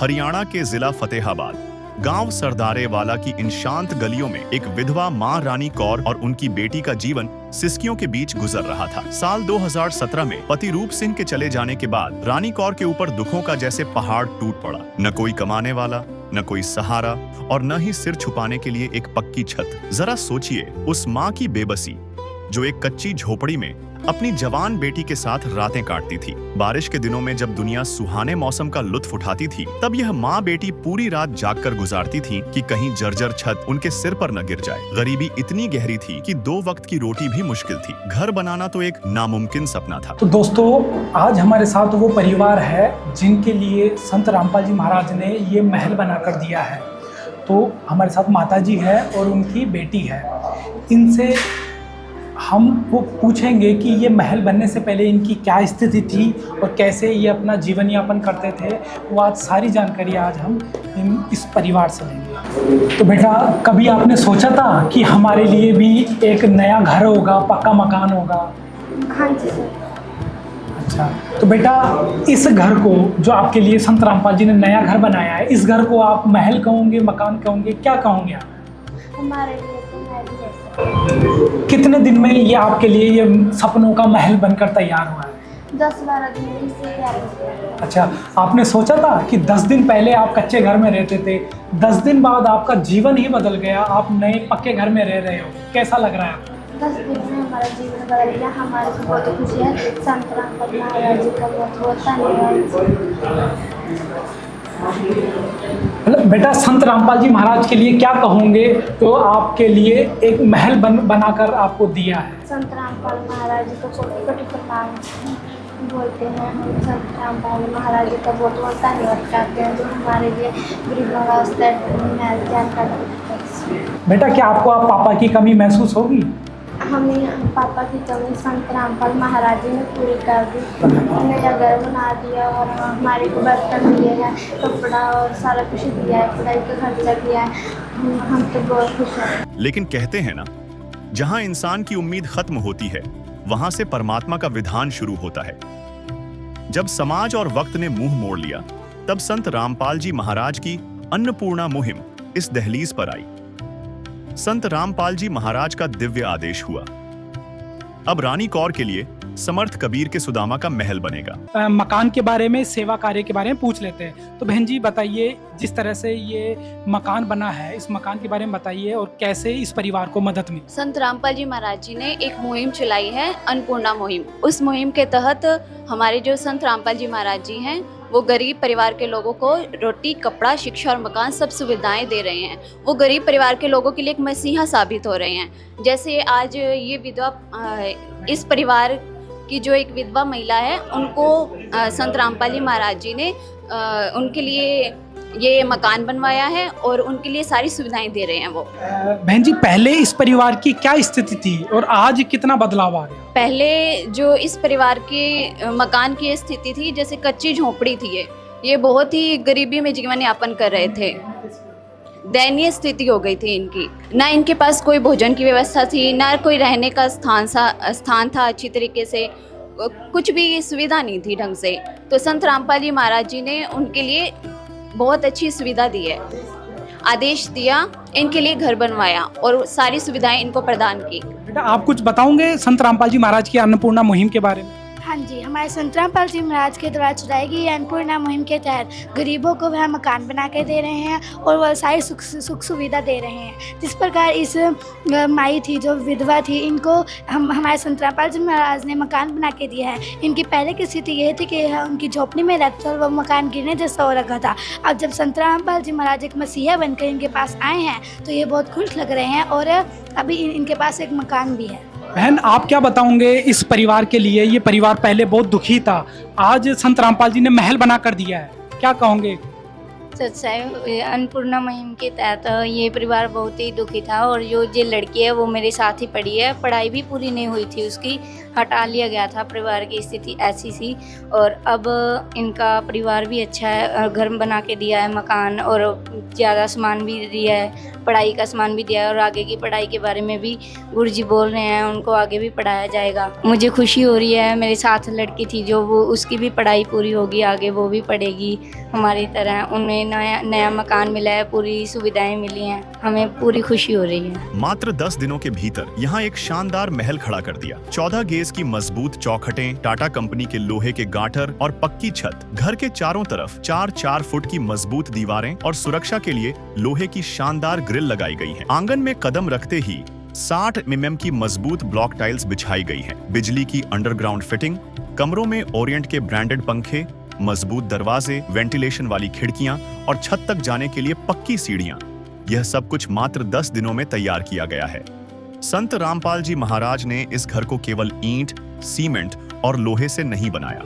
हरियाणा के जिला फतेहाबाद गांव सरदारे वाला की इन शांत गलियों में एक विधवा मां रानी कौर और उनकी बेटी का जीवन सिसकियों के बीच गुजर रहा था। साल 2017 में पति रूप सिंह के चले जाने के बाद रानी कौर के ऊपर दुखों का जैसे पहाड़ टूट पड़ा। न कोई कमाने वाला, न कोई सहारा और न ही सिर छुपाने के लिए एक पक्की छत। जरा सोचिए उस माँ की बेबसी जो एक कच्ची झोपड़ी में अपनी जवान बेटी के साथ रातें काटती थी। बारिश के दिनों में जब दुनिया सुहाने मौसम का लुत्फ उठाती थी, तब यह माँ बेटी पूरी रात जागकर गुजारती थी कि कहीं जर्जर छत उनके सिर पर न गिर जाए। गरीबी इतनी गहरी थी कि 2 वक्त की रोटी भी मुश्किल थी। घर बनाना तो एक नामुमकिन सपना था। तो दोस्तों, आज हमारे साथ वो परिवार है जिनके लिए संत रामपाल जी महाराज ने ये महल बना कर दिया है। तो हमारे साथ माता जी है और उनकी बेटी है। इनसे हम वो पूछेंगे कि ये महल बनने से पहले इनकी क्या स्थिति थी और कैसे ये अपना जीवन यापन करते थे। वो आज सारी जानकारी आज हम इस परिवार से लेंगे। तो बेटा, कभी आपने सोचा था कि हमारे लिए भी एक नया घर होगा, पक्का मकान होगा? हाँ जी सर। अच्छा, तो बेटा इस घर को जो आपके लिए संत रामपाल जी ने नया घर बनाया है, इस घर को आप महल कहोगे, मकान कहोगे, क्या कहोगे आप? हमारे लिए तो महल जैसा। कितने दिन में ये आपके लिए ये सपनों का महल बनकर तैयार हुआ है? 10-12 दिन में इससे तैयार हो गया। अच्छा, आपने सोचा था कि 10 दिन पहले आप कच्चे घर में रहते थे, 10 दिन बाद आपका जीवन ही बदल गया, आप नए पक्के घर में रह रहे हो, कैसा लग रहा है आपको? 10 दिन में हमारा जीवन बदल गया। हमारे को बहुत खुशी है। संत रामपाल महाराज जी का बहुत बहुत धन्यवाद। मतलब बेटा, संत रामपाल जी महाराज के लिए क्या कहोगे तो आपके लिए एक महल बनाकर आपको दिया है? संत रामपाल महाराज जी को कोटि प्रणाम बोलते हैं। हम संत रामपाल महाराज जी का बहुत बहुत धन्यवाद करते हैं जो हमारे लिए गरीबों का महल तैयार कर। बेटा, क्या आपको आप पापा की कमी महसूस होगी? हमें पापा की कमी संत रामपाल महाराज जी ने पूरी कर दी। नया घर बना दिया और हमारे को बर्तन दिए हैं, कपड़ा और सारा कुछ दिया है, पढ़ाई का खर्चा दिया है। हम तो बहुत खुश हैं। लेकिन कहते हैं ना, जहां इंसान की उम्मीद खत्म होती है वहां से परमात्मा का विधान शुरू होता है। जब समाज और वक्त ने मुंह मोड़ लिया, तब संत रामपाल जी महाराज की अन्नपूर्णा मुहिम इस दहलीज पर आई। संत रामपाल जी महाराज का दिव्य आदेश हुआ, अब रानी कौर के लिए समर्थ कबीर के सुदामा का महल बनेगा। मकान के बारे में, सेवा कार्य के बारे में पूछ लेते हैं। तो बहन जी बताइए, जिस तरह से ये मकान बना है, इस मकान के बारे में बताइए और कैसे इस परिवार को मदद मिली। संत रामपाल जी महाराज जी ने एक मुहिम चलाई है, अन्नपूर्णा मुहिम। उस मुहिम के तहत हमारे जो संत रामपाल जी महाराज जी हैं वो गरीब परिवार के लोगों को रोटी, कपड़ा, शिक्षा और मकान सब सुविधाएं दे रहे हैं। वो गरीब परिवार के लोगों के लिए एक मसीहा साबित हो रहे हैं। जैसे आज ये विधवा, इस परिवार की जो एक विधवा महिला है, उनको संत रामपाल जी महाराज जी ने उनके लिए ये मकान बनवाया है और उनके लिए सारी सुविधाएं दे रहे हैं वो। बहन जी, पहले इस परिवार की क्या स्थिति थी और आज कितना बदलाव आ गया? पहले जो इस परिवार के मकान की स्थिति थी, जैसे कच्ची झोपड़ी थी, ये बहुत ही गरीबी में जीवन यापन कर रहे थे। दयनीय स्थिति हो गई थी इनकी। ना इनके पास कोई भोजन की व्यवस्था थी, ना कोई रहने का स्थान था अच्छी तरीके से, कुछ भी सुविधा नहीं थी ढंग से। तो संत रामपाल जी महाराज जी ने उनके लिए बहुत अच्छी सुविधा दी है, आदेश दिया, इनके लिए घर बनवाया और सारी सुविधाएं इनको प्रदान की। बेटा, आप कुछ बताओगे संत रामपाल जी महाराज की अन्नपूर्णा मुहिम के बारे में? हाँ जी, हमारे संत रामपाल जी महाराज के द्वारा चलाई गई अन्नपूर्णा मुहिम के तहत गरीबों को वह मकान बना के दे रहे हैं और वह सारी सुख सुविधा दे रहे हैं। जिस प्रकार इस माई थी जो विधवा थी, इनको हमारे संत रामपाल जी महाराज ने मकान बना के दिया है। इनकी पहले की स्थिति यह थी कि उनकी झोपड़ी में रहते और वह मकान गिरने जैसा हो रखा था। अब जब संत रामपाल जी महाराज एक मसीहा बनकर इनके पास आए हैं तो ये बहुत खुश लग रहे हैं और अभी इनके पास एक मकान भी है। बहन, आप क्या बताओगे इस परिवार के लिए? ये परिवार पहले बहुत दुखी था, आज संत रामपाल जी ने महल बना कर दिया है, क्या कहोगे? सच्चाई अन्नपूर्णा मुहिम के तहत ये परिवार बहुत ही दुखी था और जो लड़की है वो मेरे साथ ही पढ़ी है, पढ़ाई भी पूरी नहीं हुई थी उसकी, हटा लिया गया था। परिवार की स्थिति ऐसी थी और अब इनका परिवार भी अच्छा है, घर बना के दिया है, मकान और ज़्यादा सामान भी दिया है, पढ़ाई का सामान भी दिया है और आगे की पढ़ाई के बारे में भी गुरुजी बोल रहे हैं उनको आगे भी पढ़ाया जाएगा। मुझे खुशी हो रही है, मेरे साथ लड़की थी जो वो उसकी भी पढ़ाई पूरी होगी, आगे वो भी पढ़ेगी हमारी तरह, उन्हें नया मकान मिला है, पूरी सुविधाएं मिली हैं, हमें पूरी खुशी हो रही है। मात्र 10 दिनों के भीतर यहाँ एक शानदार महल खड़ा कर दिया। 14 गेज की मजबूत चौखटें, टाटा कंपनी के लोहे के गाटर और पक्की छत, घर के चारों तरफ 4-4 फुट की मजबूत दीवारें और सुरक्षा के लिए लोहे की शानदार ग्रिल लगाई गई है। आंगन में कदम रखते ही 60 mm की मजबूत ब्लॉक टाइल्स बिछाई गई हैं। बिजली की अंडरग्राउंड फिटिंग, कमरों में ओरिएंट के ब्रांडेड पंखे, मजबूत दरवाजे, वेंटिलेशन वाली खिड़कियां और छत तक जाने के लिए पक्की सीढ़ियां। यह सब कुछ मात्र 10 दिनों में तैयार किया गया है। संत रामपाल जी महाराज ने इस घर को केवल ईंट, सीमेंट और लोहे से नहीं बनाया,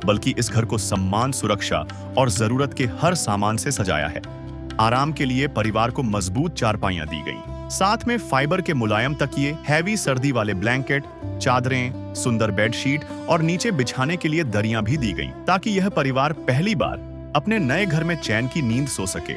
बल्कि इस घर को सम्मान, सुरक्षा और जरूरत के हर सामान से सजाया है। आराम के लिए परिवार को मजबूत चारपाइयां दी गई, साथ में फाइबर के मुलायम तकिए, हैवी सर्दी वाले ब्लैंकेट, चादरें, सुंदर बेडशीट और नीचे बिछाने के लिए दरियां भी दी गईं, ताकि यह परिवार पहली बार अपने नए घर में चैन की नींद सो सके।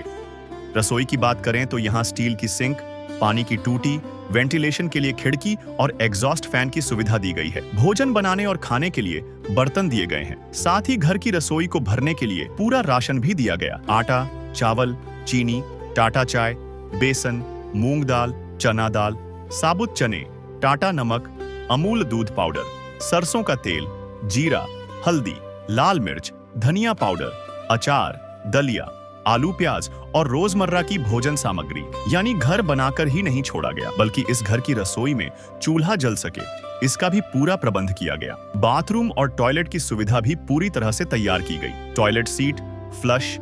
रसोई की बात करें तो यहाँ स्टील की सिंक, पानी की टूटी, वेंटिलेशन के लिए खिड़की और एग्जॉस्ट फैन की सुविधा दी गई है। भोजन बनाने और खाने के लिए बर्तन दिए गए हैं। साथ ही घर की रसोई को भरने के लिए पूरा राशन भी दिया गया। आटा, चावल, चीनी, टाटा चाय, बेसन, मूंग दाल, चना दाल, साबुत चने, टाटा नमक, अमूल दूध पाउडर, सरसों का तेल, जीरा, हल्दी, लाल मिर्च, धनिया पाउडर, अचार, दलिया, आलू प्याज और रोजमर्रा की भोजन सामग्री। यानी घर बनाकर ही नहीं छोड़ा गया, बल्कि इस घर की रसोई में चूल्हा जल सके, इसका भी पूरा प्रबंध किया गया। बाथरूम और टॉयलेट की सुविधा भी पूरी तरह से तैयार की गई। टॉयलेट सीट, फ्लश,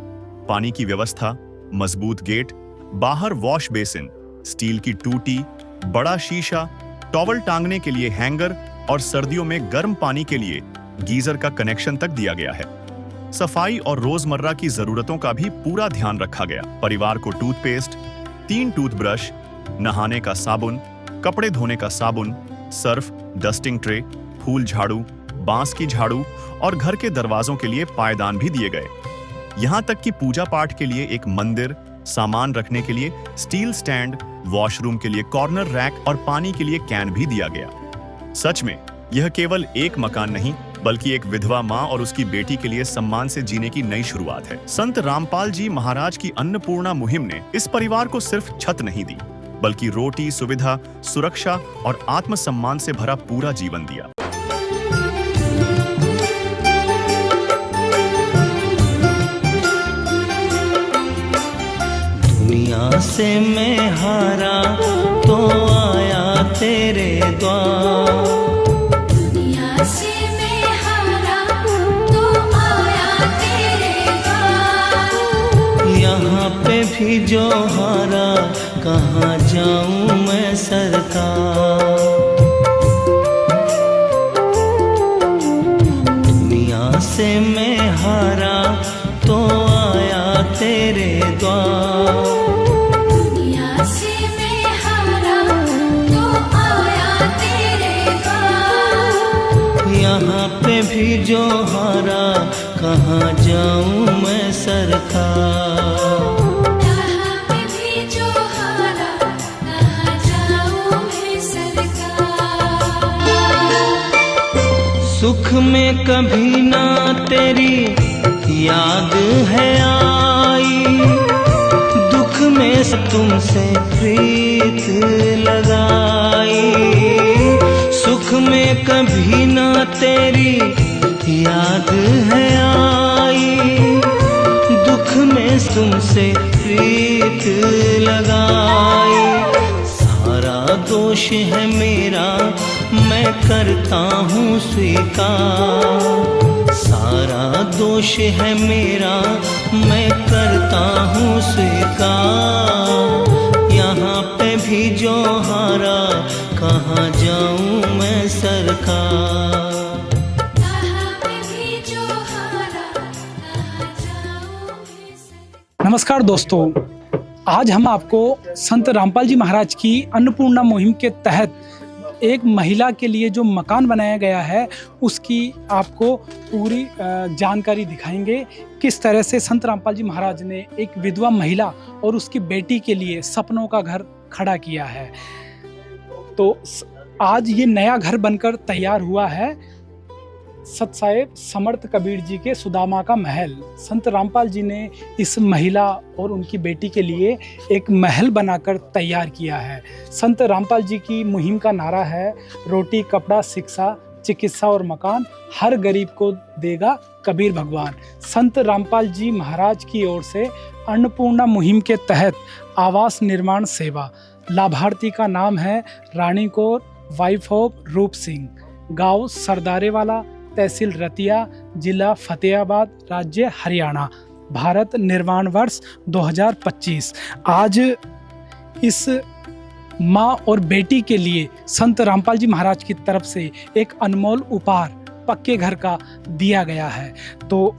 पानी की व्यवस्था, मजबूत गेट, बाहर वॉश बेसिन, स्टील की टूटी, बड़ा शीशा, टॉवल टांगने के लिए हैंगर और सर्दियों में गर्म पानी के लिए गीजर का कनेक्शन तक दिया गया है। सफाई और रोजमर्रा की जरूरतों का भी पूरा ध्यान रखा गया। परिवार को टूथपेस्ट, 3 टूथब्रश, नहाने का साबुन, कपड़े धोने का साबुन, सर्फ, डस्टिंग ट्रे, फूल झाड़ू, बांस की झाड़ू और घर के दरवाजों के लिए पायदान भी दिए गए। यहाँ तक कि पूजा पाठ के लिए एक मंदिर, सामान रखने के लिए स्टील स्टैंड, वॉशरूम के लिए कॉर्नर रैक और पानी के लिए कैन भी दिया गया। सच में यह केवल एक मकान नहीं, बल्कि एक विधवा माँ और उसकी बेटी के लिए सम्मान से जीने की नई शुरुआत है। संत रामपाल जी महाराज की अन्नपूर्णा मुहिम ने इस परिवार को सिर्फ छत नहीं दी, बल्कि रोटी, सुविधा, सुरक्षा और आत्मसम्मान से भरा पूरा जीवन दिया। दुनिया से मैं हारा तो आया तेरे द्वार, दुनिया से मैं हारा तो आया तेरे द्वार। यहाँ पे भी जो हारा कहाँ जाऊँ मैं सरकार। दुनिया से मैं हारा तो आया तेरे द्वार, दुनिया से मैं हारा तो आया तेरे द्वार। यहाँ पे भी जो हारा कहाँ जाऊँ मैं सरकार। यहाँ पे भी जो हारा कहाँ जाऊँ मैं सरकार। सुख में कभी ना तेरी याद है आई, दुख में तुमसे प्रीत लगाई। सुख में कभी ना तेरी याद है आई, दुख में तुमसे प्रीत लगाई। सारा दोष है मेरा मैं करता हूँ स्वीकार, सारा दोष है मेरा मैं करता हूँ स्वीकार। यहाँ पे भी जो हारा कहाँ जाऊँ मैं सरकार। नमस्कार दोस्तों, आज हम आपको संत रामपाल जी महाराज की अन्नपूर्णा मुहिम के तहत एक महिला के लिए जो मकान बनाया गया है उसकी आपको पूरी जानकारी दिखाएंगे। किस तरह से संत रामपाल जी महाराज ने एक विधवा महिला और उसकी बेटी के लिए सपनों का घर खड़ा किया है। तो आज ये नया घर बनकर तैयार हुआ है। सतसाहिब समर्थ कबीर जी के सुदामा का महल। संत रामपाल जी ने इस महिला और उनकी बेटी के लिए एक महल बनाकर तैयार किया है। संत रामपाल जी की मुहिम का नारा है, रोटी कपड़ा शिक्षा चिकित्सा और मकान, हर गरीब को देगा कबीर भगवान। संत रामपाल जी महाराज की ओर से अन्नपूर्णा मुहिम के तहत आवास निर्माण सेवा। लाभार्थी का नाम है रानी कौर, वाइफ ऑफ रूप सिंह, गांव सरदारेवाला, तहसील रतिया, जिला फतेहाबाद, राज्य हरियाणा, भारत, निर्माण वर्ष 2025। आज इस माँ और बेटी के लिए संत रामपाल जी महाराज की तरफ से एक अनमोल उपहार पक्के घर का दिया गया है। तो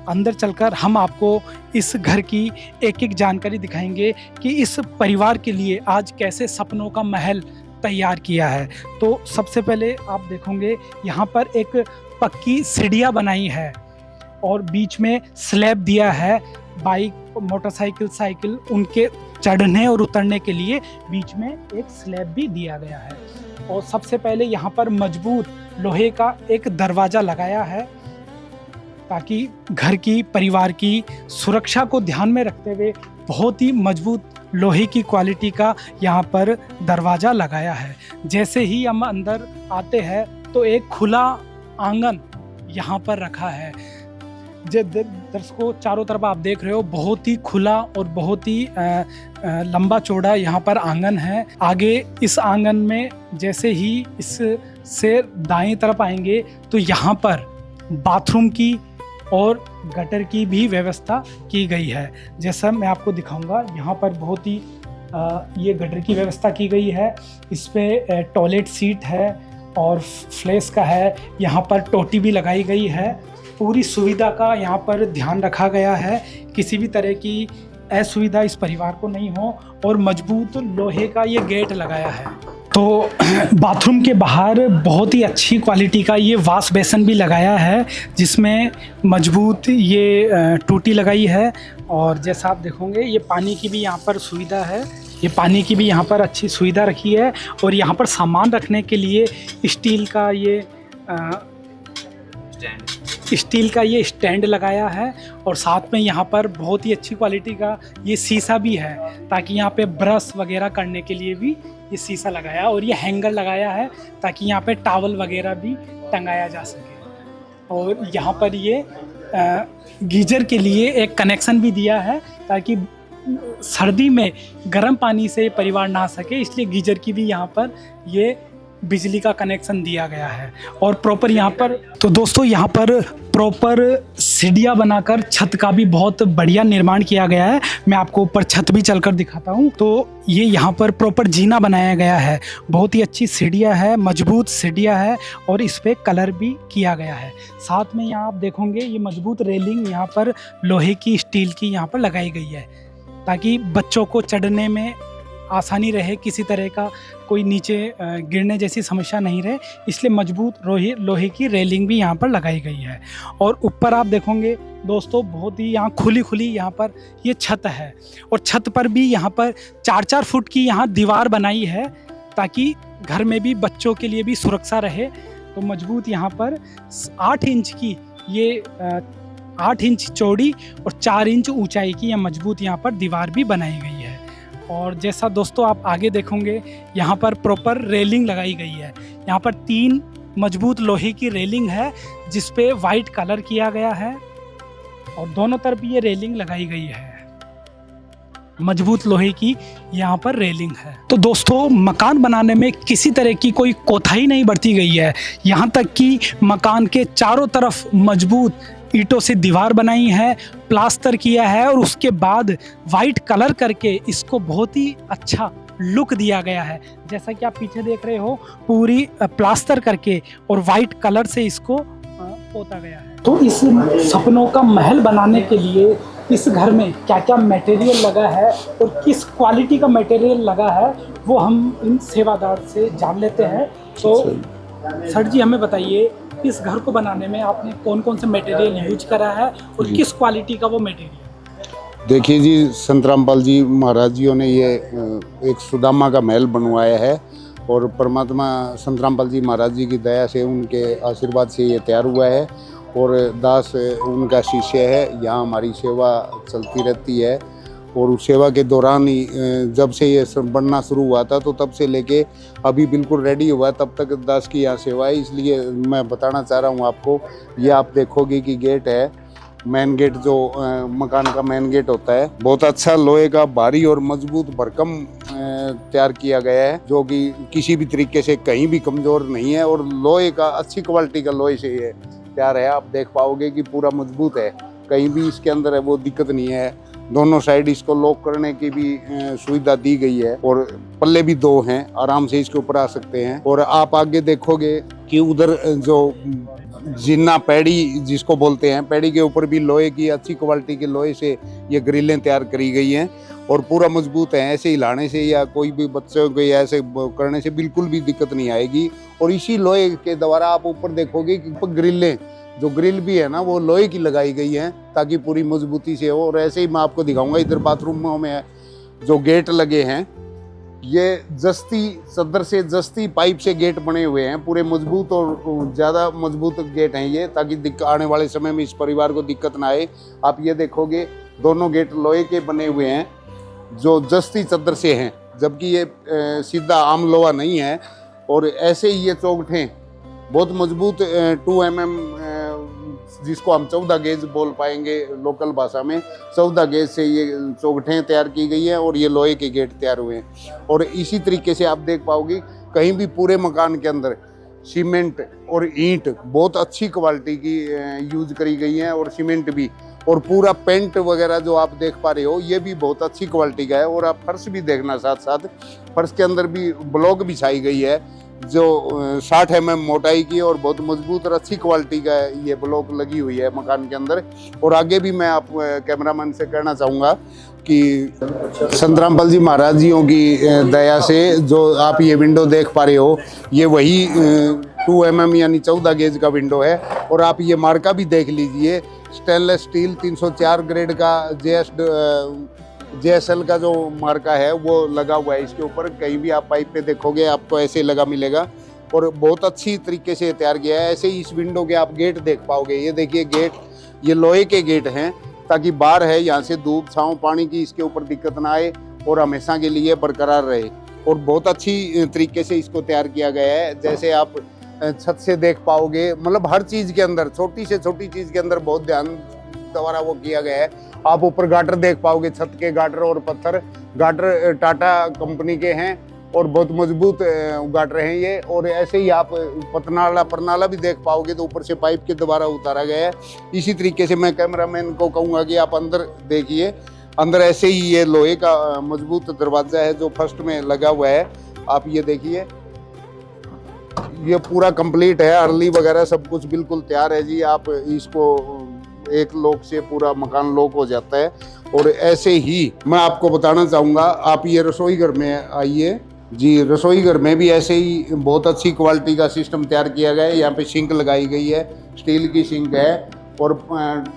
अंदर चलकर हम आपको इस घर की एक एक जानकारी दिखाएंगे कि इस परिवार के लिए आज कैसे सपनों का महल तैयार किया है। तो सबसे पहले आप देखोगे यहाँ पर एक पक्की सीढ़ियाँ बनाई है और बीच में स्लैब दिया है। बाइक, मोटरसाइकिल, साइकिल उनके चढ़ने और उतरने के लिए बीच में एक स्लैब भी दिया गया है। और सबसे पहले यहाँ पर मजबूत लोहे का एक दरवाज़ा लगाया है ताकि घर की परिवार की सुरक्षा को ध्यान में रखते हुए बहुत ही मजबूत लोहे की क्वालिटी का यहाँ पर दरवाज़ा लगाया है। जैसे ही हम अंदर आते हैं तो एक खुला आंगन यहाँ पर रखा है। दर्शकों, चारों तरफ आप देख रहे हो बहुत ही खुला और बहुत ही लंबा चौड़ा यहाँ पर आंगन है। आगे इस आंगन में जैसे ही इससे दाएं तरफ आएंगे तो यहाँ पर बाथरूम की और गटर की भी व्यवस्था की गई है। जैसा मैं आपको दिखाऊंगा, यहाँ पर बहुत ही ये गटर की व्यवस्था की गई है। इस पे टॉयलेट सीट है और फ्लैश का है। यहाँ पर टोटी भी लगाई गई है। पूरी सुविधा का यहाँ पर ध्यान रखा गया है, किसी भी तरह की असुविधा इस परिवार को नहीं हो। और मजबूत लोहे का ये गेट लगाया है। तो बाथरूम के बाहर बहुत ही अच्छी क्वालिटी का ये वॉश बेसन भी लगाया है जिसमें मजबूत ये टूटी लगाई है। और जैसा आप देखोगे ये पानी की भी यहाँ पर सुविधा है। ये पानी की भी यहाँ पर अच्छी सुविधा रखी है। और यहाँ पर सामान रखने के लिए स्टील का ये स्टैंड लगाया है। और साथ में यहाँ पर बहुत ही अच्छी क्वालिटी का ये शीशा भी है ताकि यहाँ पे ब्रश वगैरह करने के लिए भी ये शीशा लगाया है। और ये हैंगर लगाया है ताकि यहाँ पे टॉवल वगैरह भी टंगाया जा सके। और यहाँ पर ये गीजर के लिए एक कनेक्शन भी दिया है ताकि सर्दी में गर्म पानी से परिवार नहा सके, इसलिए गीजर की भी यहाँ पर ये बिजली का कनेक्शन दिया गया है। और प्रॉपर यहाँ पर तो दोस्तों यहाँ पर प्रॉपर सीढ़ियाँ बनाकर छत का भी बहुत बढ़िया निर्माण किया गया है। मैं आपको ऊपर छत भी चलकर दिखाता हूँ। तो ये यहाँ पर प्रॉपर जीना बनाया गया है। बहुत ही अच्छी सीढ़ियाँ है, मजबूत सीढ़ियाँ है और इस पर कलर भी किया गया है। साथ में यहाँ आप देखोगे ये मजबूत रेलिंग यहाँ पर लोहे की, स्टील की यहाँ पर लगाई गई है ताकि बच्चों को चढ़ने में आसानी रहे, किसी तरह का कोई नीचे गिरने जैसी समस्या नहीं रहे, इसलिए मजबूत लोहे की रेलिंग भी यहाँ पर लगाई गई है। और ऊपर आप देखोगे दोस्तों बहुत ही यहाँ खुली यहाँ पर ये छत है। और छत पर भी यहाँ पर 4-4 फुट की यहाँ दीवार बनाई है ताकि घर में भी बच्चों के लिए भी सुरक्षा रहे। तो मजबूत यहाँ पर 8 इंच की ये 8 इंच चौड़ी और 4 इंच ऊंचाई की यह मजबूत यहाँ पर दीवार भी बनाई गई है। और जैसा दोस्तों आप आगे देखोगे यहाँ पर प्रॉपर रेलिंग लगाई गई है। यहाँ पर 3 मजबूत लोहे की रेलिंग है जिस पे वाइट कलर किया गया है और दोनों तरफ ये रेलिंग लगाई गई है। मजबूत लोहे की यहाँ पर रेलिंग है। तो दोस्तों मकान बनाने में किसी तरह की कोई कोताही नहीं बरती गई है। यहाँ तक कि मकान के चारों तरफ मजबूत ईंटों से दीवार बनाई है, प्लास्टर किया है और उसके बाद वाइट कलर करके इसको बहुत ही अच्छा लुक दिया गया है। जैसा कि आप पीछे देख रहे हो पूरी प्लास्टर करके और वाइट कलर से इसको पोता गया है। तो इस सपनों का महल बनाने के लिए इस घर में क्या क्या मटेरियल लगा है और किस क्वालिटी का मटेरियल लगा है वो हम इन सेवादार से जान लेते हैं। तो सर जी हमें बताइए, इस घर को बनाने में आपने कौन कौन से मटेरियल यूज करा है और किस क्वालिटी का वो मटेरियल? देखिए जी, संत रामपाल जी महाराज जियों ने ये एक सुदामा का महल बनवाया है और परमात्मा संत रामपाल जी महाराज जी की दया से, उनके आशीर्वाद से ये तैयार हुआ है और दास उनका शिष्य है। यहाँ हमारी सेवा चलती रहती है और उस सेवा के दौरान ही जब से ये बनना शुरू हुआ था तो तब से लेके अभी बिल्कुल रेडी हुआ तब तक दास की यहाँ सेवा है। इसलिए मैं बताना चाह रहा हूँ आपको, ये आप देखोगे कि गेट है, मेन गेट जो मकान का मेन गेट होता है, बहुत अच्छा लोहे का भारी और मजबूत भरकम तैयार किया गया है, जो कि किसी भी तरीके से कहीं भी कमज़ोर नहीं है और लोहे का अच्छी क्वालिटी का लोहे से ये तैयार है। आप देख पाओगे कि पूरा मजबूत है, कहीं भी इसके अंदर है वो दिक्कत नहीं है। दोनों साइड इसको लॉक करने की भी सुविधा दी गई है और पल्ले भी 2 हैं, आराम से इसके ऊपर आ सकते हैं। और आप आगे देखोगे कि उधर जो जिन्ना पैड़ी जिसको बोलते हैं, पैड़ी के ऊपर भी लोहे की अच्छी क्वालिटी के लोहे से ये ग्रिलें तैयार करी गई हैं और पूरा मजबूत है। ऐसे हिलाने से या कोई भी बच्चों को ऐसे करने से बिल्कुल भी दिक्कत नहीं आएगी। और इसी लोहे के द्वारा आप ऊपर देखोगे कि ग्रिलें, जो ग्रिल भी है ना, वो लोहे की लगाई गई है ताकि पूरी मजबूती से हो। और ऐसे ही मैं आपको दिखाऊंगा, इधर बाथरूमों में जो गेट लगे हैं, ये जस्ती चद्दर से जस्ती पाइप से गेट बने हुए हैं, पूरे मजबूत और ज़्यादा मजबूत गेट हैं ये, ताकि आने वाले समय में इस परिवार को दिक्कत ना आए। आप ये देखोगे दोनों गेट लोहे के बने हुए हैं जो जस्ती चद्दर से हैं, जबकि ये सीधा आम लोहा नहीं है। और ऐसे ही ये चौखटें बहुत मजबूत 2 mm जिसको हम 14 गेज बोल पाएंगे लोकल भाषा में, 14 गेज से ये चौखटें तैयार की गई हैं और ये लोहे के गेट तैयार हुए हैं। और इसी तरीके से आप देख पाओगे कहीं भी पूरे मकान के अंदर सीमेंट और ईंट बहुत अच्छी क्वालिटी की यूज करी गई हैं और सीमेंट भी, और पूरा पेंट वगैरह जो आप देख पा रहे हो ये भी बहुत अच्छी क्वालिटी का है। और आप फर्श भी देखना, साथ साथ फर्श के अंदर भी ब्लॉक बिछाई गई है जो 60 mm मोटाई की और बहुत मजबूत और अच्छी क्वालिटी का ये ब्लॉक लगी हुई है मकान के अंदर। और आगे भी मैं आप कैमरामैन से कहना चाहूँगा कि संत रामपाल जी महाराज जियों की दया से जो आप ये विंडो देख पा रहे हो, ये वही 2 mm यानी 14 गेज का विंडो है। और आप ये मार्का भी देख लीजिए, स्टेनलेस स्टील 304 ग्रेड का JSL का जो मार्का है वो लगा हुआ है इसके ऊपर। कहीं भी आप पाइप पे देखोगे आपको ऐसे लगा मिलेगा और बहुत अच्छी तरीके से तैयार किया है। ऐसे ही इस विंडो के आप गेट देख पाओगे, ये देखिए गेट, ये लोहे के गेट हैं ताकि बाहर है यहाँ से धूप छाँव पानी की इसके ऊपर दिक्कत ना आए और हमेशा के लिए बरकरार रहे। और बहुत अच्छी तरीके से इसको तैयार किया गया है। जैसे आप छत से देख पाओगे, मतलब हर चीज़ के अंदर, छोटी से छोटी चीज़ के अंदर बहुत ध्यान द्वारा वो किया गया है। आप ऊपर गाटर देख पाओगे, छत के गाटर और पत्थर गाटर टाटा कंपनी के हैं और बहुत मजबूत गाटर हैं ये। और ऐसे ही आप परनाला भी देख पाओगे तो ऊपर से पाइप के द्वारा उतारा गया है। इसी तरीके से मैं कैमरामैन को कहूँगा कि आप अंदर देखिए, अंदर ऐसे ही ये लोहे का मजबूत दरवाजा है जो फर्स्ट में लगा हुआ है। आप ये देखिए, ये पूरा कंप्लीट है, अर्ली वगैरह सब कुछ बिल्कुल तैयार है जी। आप इसको एक लॉक से पूरा मकान लॉक हो जाता है। और ऐसे ही मैं आपको बताना चाहूँगा, आप ये रसोई घर में आइए जी। रसोई घर में भी ऐसे ही बहुत अच्छी क्वालिटी का सिस्टम तैयार किया गया है। यहाँ पे सिंक लगाई गई है, स्टील की सिंक है और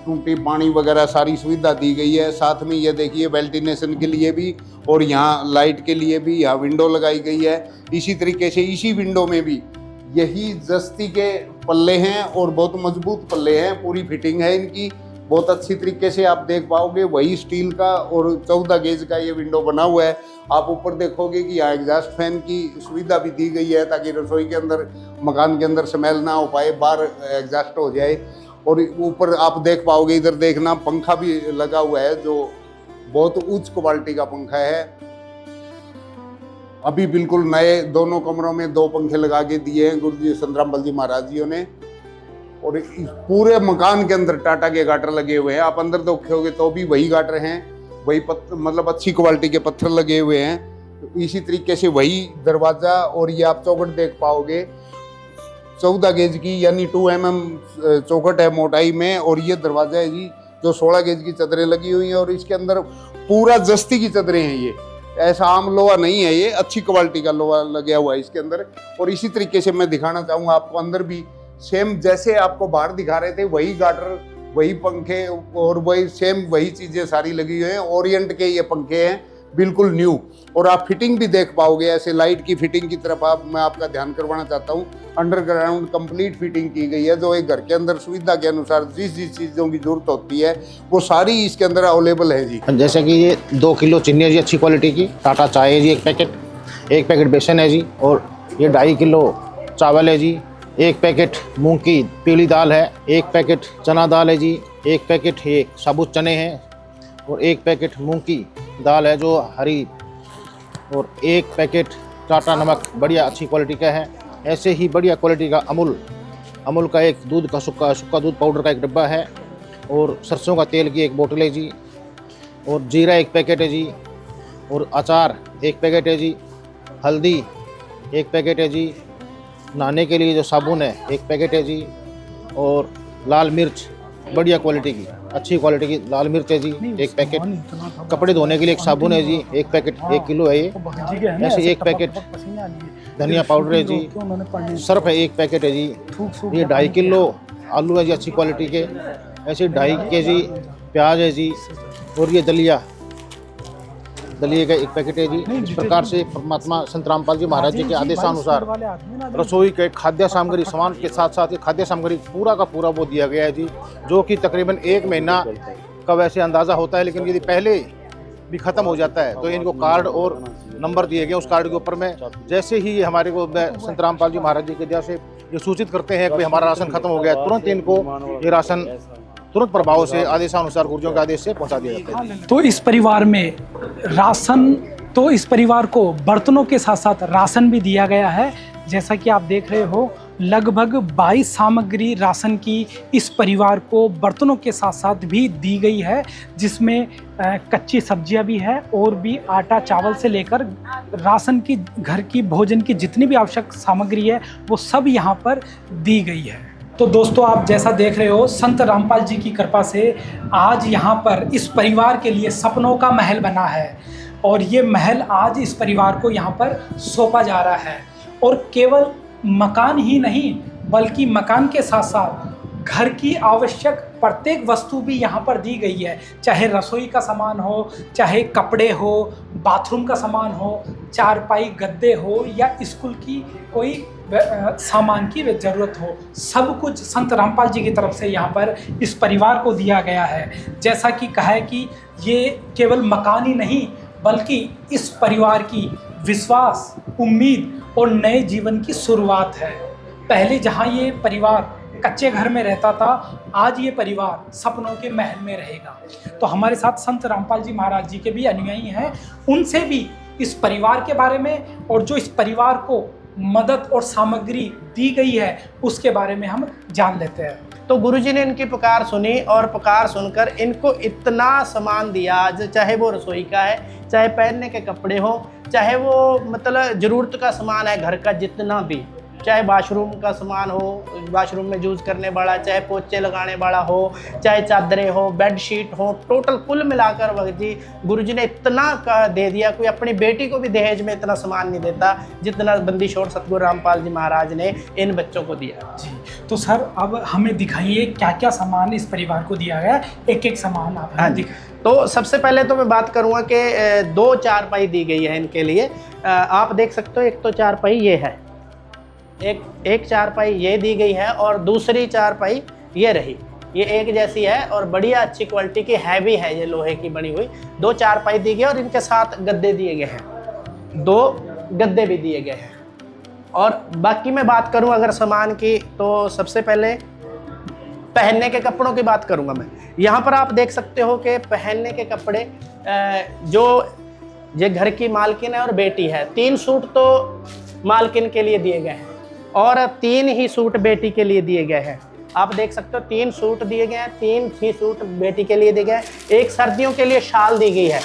टूटी पानी वगैरह सारी सुविधा दी गई है। साथ में ये देखिए वेंटिलेशन के लिए भी और यहाँ लाइट के लिए भी यहाँ विंडो लगाई गई है। इसी तरीके से इसी विंडो में भी यही जस्ती के पल्ले हैं और बहुत मजबूत पल्ले हैं, पूरी फिटिंग है इनकी, बहुत अच्छी तरीके से आप देख पाओगे। वही स्टील का और 14 गेज का ये विंडो बना हुआ है। आप ऊपर देखोगे कि यहाँ एग्जॉस्ट फैन की सुविधा भी दी गई है ताकि रसोई के अंदर, मकान के अंदर स्मेल ना हो पाए, बाहर एग्जॉस्ट हो जाए। और ऊपर आप देख पाओगे, इधर देखना, पंखा भी लगा हुआ है जो बहुत उच्च क्वालिटी का पंखा है। अभी बिल्कुल नए दोनों कमरों में 2 पंखे लगा के दिए हैं गुरु जी संत रामपाल जी महाराज जियों ने। और इस पूरे मकान के अंदर टाटा के गाटर लगे हुए हैं। आप अंदर देखोगे तो भी वही गाटर हैं, वही मतलब अच्छी क्वालिटी के पत्थर लगे हुए हैं। इसी तरीके से वही दरवाज़ा और ये आप चौखट देख पाओगे, 14 गेज की यानी 2 mm चौखट है मोटाई में। और ये दरवाज़ा है जी जो 16 गेज की चादरें लगी हुई हैं और इसके अंदर पूरा जस्ती की चादरें हैं। ये ऐसा आम लोहा नहीं है, ये अच्छी क्वालिटी का लोहा लगा हुआ है इसके अंदर। और इसी तरीके से मैं दिखाना चाहूँगा आपको अंदर भी सेम जैसे आपको बाहर दिखा रहे थे वही गार्डर, वही पंखे और वही सेम वही चीज़ें सारी लगी हुई हैं। ओरिएंट के ये पंखे हैं बिल्कुल न्यू। और आप फिटिंग भी देख पाओगे, ऐसे लाइट की फिटिंग की तरफ मैं आपका ध्यान करवाना चाहता हूँ। अंडरग्राउंड कंप्लीट फिटिंग की गई है, जो एक घर के अंदर सुविधा के अनुसार जिस जिस चीज़ों की जरूरत होती है वो सारी इसके अंदर अवेलेबल है जी। जैसे कि ये 2 किलो चीनी है जी अच्छी क्वालिटी की, टाटा चाय है जी 1 पैकेट बेसन है जी, और ये 2.5 किलो चावल है जी, 1 पैकेट मूंग की पीली दाल है, 1 पैकेट चना दाल है जी, 1 पैकेट ये साबुत चने हैं, और 1 पैकेट मूंग की दाल है जो हरी, और 1 पैकेट टाटा नमक बढ़िया अच्छी क्वालिटी का है। ऐसे ही बढ़िया क्वालिटी का अमूल का एक दूध का सूखा दूध पाउडर का एक डब्बा है, और सरसों का तेल की 1 बोतल है जी, और जीरा 1 पैकेट है जी, और अचार 1 पैकेट है जी, हल्दी 1 पैकेट है जी, नहाने के लिए जो साबुन है 1 पैकेट है जी, और लाल मिर्च बढ़िया क्वालिटी की अच्छी क्वालिटी की लाल मिर्च है जी 1 पैकेट, कपड़े धोने के लिए एक साबुन है जी 1 पैकेट 1 किलो है ये, ऐसे 1 पैकेट धनिया पाउडर है जी, सर्फ है 1 पैकेट है जी, ये 2.5 किलो आलू है जी अच्छी क्वालिटी के, ऐसे 2.5 केजी प्याज है जी, और ये दलिया का 1 पैकेट है जी। इस प्रकार से परमात्मा संत रामपाल जी महाराज जी के आदेशानुसार रसोई के खाद्य सामग्री सामान के साथ साथ खाद्य सामग्री पूरा का पूरा वो दिया गया है जी, जो कि तकरीबन 1 महीना का वैसे अंदाज़ा होता है, लेकिन यदि पहले भी ख़त्म हो जाता है तो इनको कार्ड और नंबर दिए गए, उस कार्ड के ऊपर में जैसे ही हमारे को संत रामपाल जी महाराज जी के दया से ये सूचित करते हैं कि हमारा राशन खत्म हो गया, तुरंत इनको ये राशन तुरंत प्रभाव से आदेशानुसार गुर्जों के आदेश से पहुंचा दिया जाता है। तो इस परिवार में इस परिवार को बर्तनों के साथ साथ राशन भी दिया गया है। जैसा कि आप देख रहे हो लगभग 22 सामग्री राशन की इस परिवार को बर्तनों के साथ साथ भी दी गई है, जिसमें कच्ची सब्जियां भी है और भी आटा चावल से लेकर राशन की घर की भोजन की जितनी भी आवश्यक सामग्री है वो सब यहाँ पर दी गई है। तो दोस्तों आप जैसा देख रहे हो संत रामपाल जी की कृपा से आज यहाँ पर इस परिवार के लिए सपनों का महल बना है, और ये महल आज इस परिवार को यहाँ पर सौंपा जा रहा है। और केवल मकान ही नहीं बल्कि मकान के साथ साथ घर की आवश्यक प्रत्येक वस्तु भी यहाँ पर दी गई है, चाहे रसोई का सामान हो, चाहे कपड़े हो, बाथरूम का सामान हो, चारपाई गद्दे हो, या स्कूल की कोई सामान की ज़रूरत हो, सब कुछ संत रामपाल जी की तरफ से यहाँ पर इस परिवार को दिया गया है। जैसा कि कहा है कि ये केवल मकान ही नहीं बल्कि इस परिवार की विश्वास, उम्मीद और नए जीवन की शुरुआत है। पहले जहाँ ये परिवार कच्चे घर में रहता था, आज ये परिवार सपनों के महल में रहेगा। तो हमारे साथ संत रामपाल जी महाराज जी के भी अनुयायी हैं, उनसे भी इस परिवार के बारे में और जो इस परिवार को मदद और सामग्री दी गई है उसके बारे में हम जान लेते हैं। तो गुरुजी ने इनकी पुकार सुनी और पुकार सुनकर इनको इतना सामान दिया, चाहे वो रसोई का है, चाहे पहनने के कपड़े हो, चाहे वो मतलब ज़रूरत का सामान है घर का जितना भी, चाहे वाशरूम का सामान हो, वाशरूम में यूज़ करने वाला, चाहे पोछे लगाने वाला हो, चाहे चादरें हो, बेडशीट हो, टोटल कुल मिलाकर वह जी गुरुजी ने इतना का दे दिया। कोई अपनी बेटी को भी दहेज में इतना सामान नहीं देता जितना बंदी छोड़ सतगुरु रामपाल जी महाराज ने इन बच्चों को दिया जी। तो सर अब हमें दिखाइए क्या क्या सामान इस परिवार को दिया गया, एक एक सामान आप हमें दिखाइए। तो सबसे पहले तो मैं बात करूँगा कि 2 चारपाई दी गई है इनके लिए। आप देख सकते हो, एक तो चारपाई ये है, एक चारपाई ये दी गई है और दूसरी चारपाई ये रही, ये एक जैसी है और बढ़िया अच्छी क्वालिटी की हैवी है, ये लोहे की बनी हुई। 2 चारपाई दी गई और इनके साथ गद्दे दिए गए हैं, 2 गद्दे भी दिए गए हैं। और बाकी मैं बात करूं अगर सामान की, तो सबसे पहले पहनने के कपड़ों की बात करूंगा मैं। यहाँ पर आप देख सकते हो कि पहनने के कपड़े जो ये घर की मालकिन है और बेटी है, 3 सूट तो मालकिन के लिए दिए गए हैं और 3 ही सूट बेटी के लिए दिए गए हैं। आप देख सकते हो 3 सूट दिए गए हैं, 3 ही सूट बेटी के लिए दिए गए हैं। एक सर्दियों के लिए शाल दी गई है,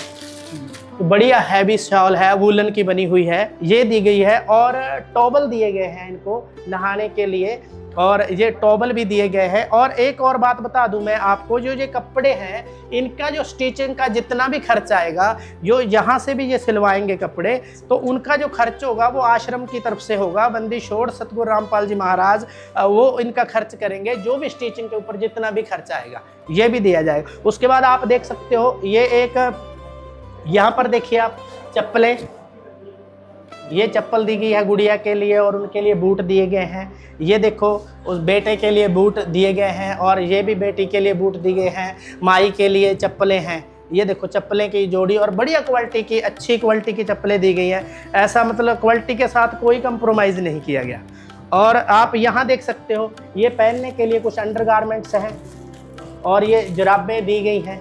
बढ़िया हैवी शॉल है, वूलन की बनी हुई है, ये दी गई है। और टॉवल दिए गए हैं इनको नहाने के लिए, और ये टॉवल भी दिए गए हैं। और एक और बात बता दूं मैं आपको, जो ये कपड़े हैं इनका जो स्टिचिंग का जितना भी खर्च आएगा, जो यहाँ से भी ये सिलवाएंगे कपड़े, तो उनका जो खर्च होगा वो आश्रम की तरफ से होगा। बंदी छोड़ सतगुरु रामपाल जी महाराज वो इनका खर्च करेंगे, जो भी स्टिचिंग के ऊपर जितना भी खर्च आएगा ये भी दिया जाएगा। उसके बाद आप देख सकते हो ये एक यहाँ पर देखिए आप चप्पलें, ये चप्पल दी गई है गुड़िया के लिए और उनके लिए बूट दिए गए हैं। ये देखो उस बेटे के लिए बूट दिए गए हैं और ये भी बेटी के लिए बूट दिए गए हैं। माई के लिए चप्पलें हैं, ये देखो चप्पलें की जोड़ी और बढ़िया क्वालिटी की, अच्छी क्वालिटी की चप्पलें दी गई हैं। ऐसा मतलब क्वालिटी के साथ कोई कंप्रोमाइज़ नहीं किया गया। और आप यहाँ देख सकते हो ये पहनने के लिए कुछ अंडरगारमेंट्स हैं और ये जुराबें दी गई हैं,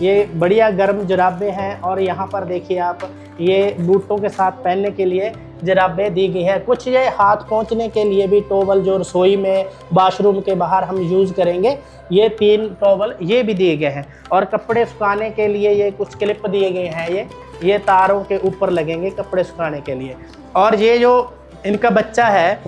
ये बढ़िया गर्म जुराबें हैं। और यहाँ पर देखिए आप ये बूटों के साथ पहनने के लिए जुराबें दी गई हैं। कुछ ये हाथ पोंछने के लिए भी टॉवल, जो रसोई में बाथरूम के बाहर हम यूज़ करेंगे, ये 3 टॉवल ये भी दिए गए हैं। और कपड़े सुखाने के लिए ये कुछ क्लिप दिए गए हैं, ये तारों के ऊपर लगेंगे कपड़े सुखाने के लिए। और ये जो इनका बच्चा है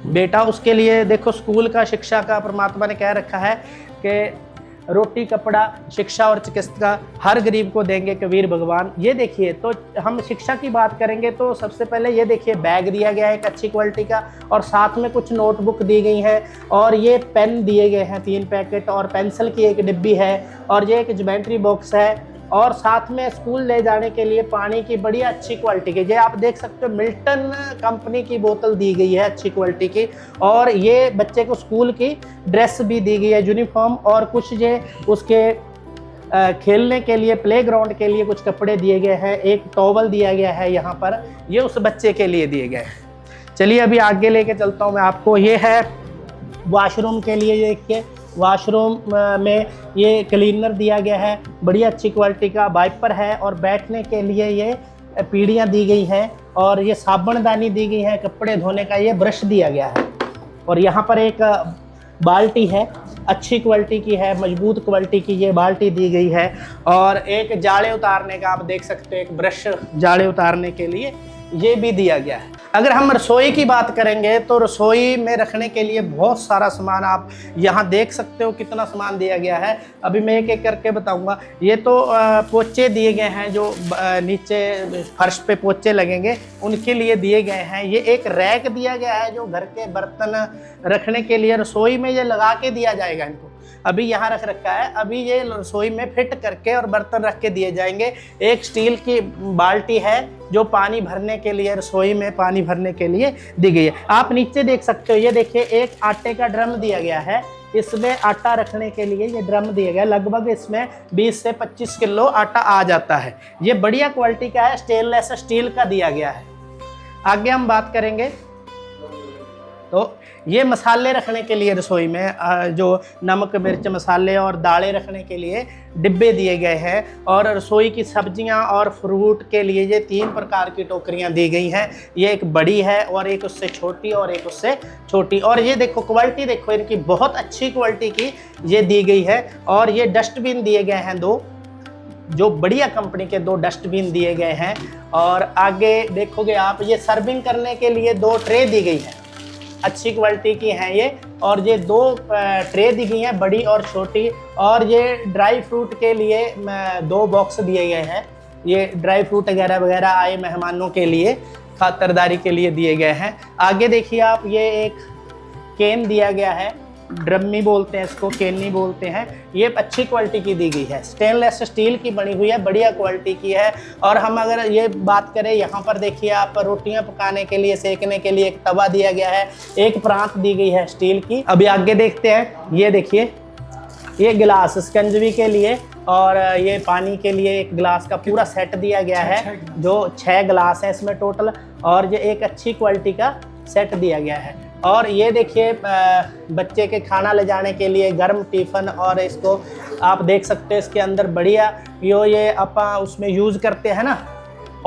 बेटा, उसके लिए देखो स्कूल का, शिक्षा का परमात्मा ने कह रखा है कि रोटी कपड़ा शिक्षा और चिकित्सा हर गरीब को देंगे कबीर भगवान। ये देखिए, तो हम शिक्षा की बात करेंगे तो सबसे पहले ये देखिए बैग दिया गया है एक अच्छी क्वालिटी का, और साथ में कुछ नोटबुक दी गई हैं, और ये पेन दिए गए हैं 3 पैकेट, और पेंसिल की एक डिब्बी है, और ये एक ज्योमेट्री बॉक्स है, और साथ में स्कूल ले जाने के लिए पानी की बढ़िया अच्छी क्वालिटी की, ये आप देख सकते हो मिल्टन कंपनी की बोतल दी गई है अच्छी क्वालिटी की। और ये बच्चे को स्कूल की ड्रेस भी दी गई है, यूनिफॉर्म, और कुछ ये उसके खेलने के लिए प्लेग्राउंड के लिए कुछ कपड़े दिए गए हैं। एक टॉवल दिया गया है यहाँ पर, ये उस बच्चे के लिए दिए गए हैं। चलिए अभी आगे लेके चलता हूँ मैं आपको। ये है वॉशरूम के लिए, ये देखिए वॉशरूम में ये क्लीनर दिया गया है, बढ़िया अच्छी क्वालिटी का वाइपर है, और बैठने के लिए ये पीढ़ियाँ दी गई हैं, और ये साबुनदानी दी गई है कपड़े धोने का, ये ब्रश दिया गया है। और यहाँ पर एक बाल्टी है, अच्छी क्वालिटी की है, मजबूत क्वालिटी की ये बाल्टी दी गई है। और एक जाड़े उतारने का आप देख सकते हो, एक ब्रश जाड़े उतारने के लिए ये भी दिया गया है। अगर हम रसोई की बात करेंगे तो रसोई में रखने के लिए बहुत सारा सामान आप यहाँ देख सकते हो, कितना सामान दिया गया है। अभी मैं एक एक करके बताऊंगा। ये तो पोचे दिए गए हैं, जो नीचे फर्श पे पोचे लगेंगे उनके लिए दिए गए हैं। ये एक रैक दिया गया है जो घर के बर्तन रखने के लिए रसोई में ये लगा के दिया जाएगा इनको। अभी यहाँ रख रखा है, अभी ये रसोई में फिट करके और बर्तन रख के दिए जाएंगे। एक स्टील की बाल्टी है जो पानी भरने के लिए, रसोई में पानी भरने के लिए दी गई है। आप नीचे देख सकते हो, ये देखिए एक आटे का ड्रम दिया गया है, इसमें आटा रखने के लिए ये ड्रम दिया गया है। लगभग इसमें 20 से 25 किलो आटा आ जाता है। ये बढ़िया क्वालिटी का है, स्टेनलेस स्टील का दिया गया है। आगे हम बात करेंगे तो ये मसाले रखने के लिए रसोई में जो नमक मिर्च मसाले और दालें रखने के लिए डिब्बे दिए गए हैं। और रसोई की सब्जियां और फ्रूट के लिए ये 3 प्रकार की टोकरियां दी गई हैं। ये एक बड़ी है और एक उससे छोटी और एक उससे छोटी। और ये देखो क्वालिटी देखो इनकी, बहुत अच्छी क्वालिटी की ये दी गई है। और ये डस्टबिन दिए गए हैं 2, जो बढ़िया कंपनी के 2 डस्टबिन दिए गए हैं। और आगे देखोगे आप, ये सर्विंग करने के लिए 2 ट्रे दी गई है, अच्छी क्वालिटी की हैं ये। और ये 2 ट्रे दी गई हैं, बड़ी और छोटी। और ये ड्राई फ्रूट के लिए 2 बॉक्स दिए गए हैं। ये ड्राई फ्रूट वगैरह वगैरह आए मेहमानों के लिए खातरदारी के लिए दिए गए हैं। आगे देखिए आप, ये एक केन दिया गया है, ड्रमी बोलते हैं इसको, केनी बोलते हैं। ये अच्छी क्वालिटी की दी गई है, स्टेनलेस स्टील की बनी हुई है, बढ़िया क्वालिटी की है। और हम अगर ये बात करें, यहाँ पर देखिए आप, रोटियां पकाने के लिए, सेकने के लिए एक तवा दिया गया है, एक प्रांत दी गई है स्टील की। अभी आगे देखते हैं, ये देखिए ये गिलास स्कंजवी के लिए और ये पानी के लिए एक गिलास का पूरा सेट दिया गया है, जो 6 गिलास है इसमें टोटल। और ये एक अच्छी क्वालिटी का सेट दिया गया है। और ये देखिए बच्चे के खाना ले जाने के लिए गर्म टिफ़िन, और इसको आप देख सकते हैं इसके अंदर बढ़िया ये अपा उसमें यूज़ करते हैं ना,